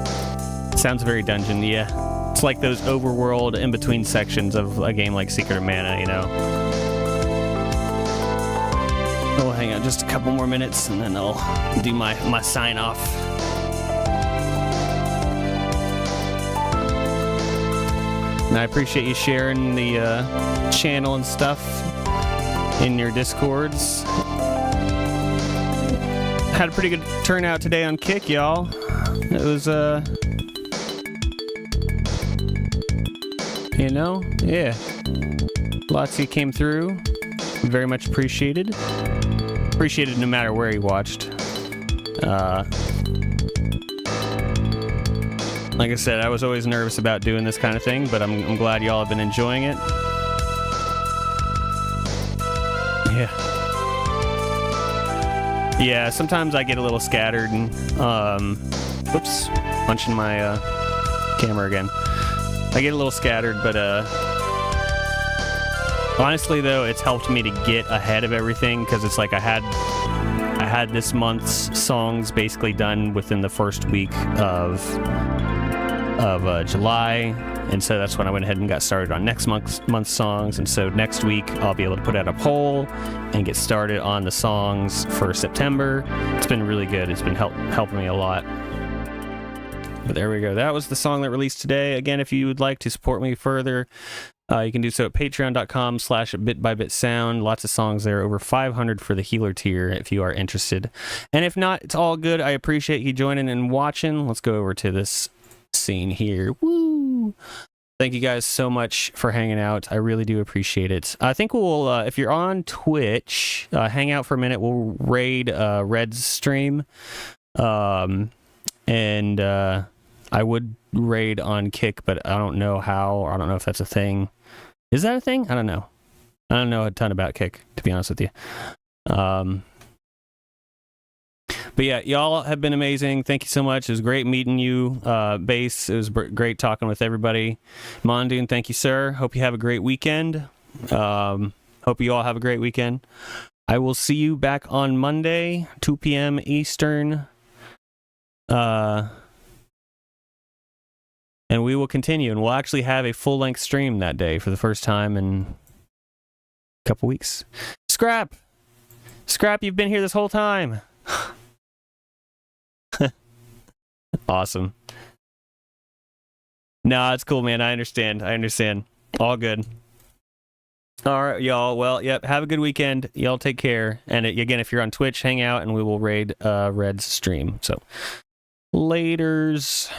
Sounds very dungeon, yeah. It's like those overworld in-between sections of a game like Secret of Mana, We'll hang out just a couple more minutes and then I'll do my sign-off. And I appreciate you sharing the channel and stuff in your Discords. Had a pretty good turnout today on Kick, y'all. It was, yeah. Lots of you came through. Very much appreciated. Appreciated no matter where you watched. Like I said, I was always nervous about doing this kind of thing, but I'm glad y'all have been enjoying it. Yeah. Yeah, sometimes I get a little scattered and, whoops, punching my, camera again. I get a little scattered, but honestly though, it's helped me to get ahead of everything because it's like I had this month's songs basically done within the first week of July, and so that's when I went ahead and got started on next month's songs. And so next week I'll be able to put out a poll and get started on the songs for September. It's been really good. It's been helping me a lot. But there we go. That was the song that released today. Again, if you would like to support me further, you can do so at patreon.com/bitbybitsound. Lots of songs there, over 500 for the healer tier if you are interested. And if not, it's all good. I appreciate you joining and watching. Let's go over to this scene here. Woo! Thank you guys so much for hanging out. I really do appreciate it. I think we'll, if you're on Twitch, hang out for a minute. We'll raid Red's stream. And I would raid on Kick, but I don't know how, or I don't know if that's a thing. Is that a thing? I don't know. I don't know a ton about Kick, to be honest with you. But yeah, y'all have been amazing. Thank you so much. It was great meeting you, Base. It was great talking with everybody. Mondoon, thank you, sir. Hope you have a great weekend. Hope you all have a great weekend. I will see you back on Monday, 2 p.m. Eastern. And we will continue, and we'll actually have a full-length stream that day for the first time in a couple weeks. Scrap, you've been here this whole time. Awesome. No, it's cool, man. I understand. All good. All right, y'all. Well, yep. Have a good weekend. Y'all take care. And again, if you're on Twitch, hang out, and we will raid Red's stream. So, laters.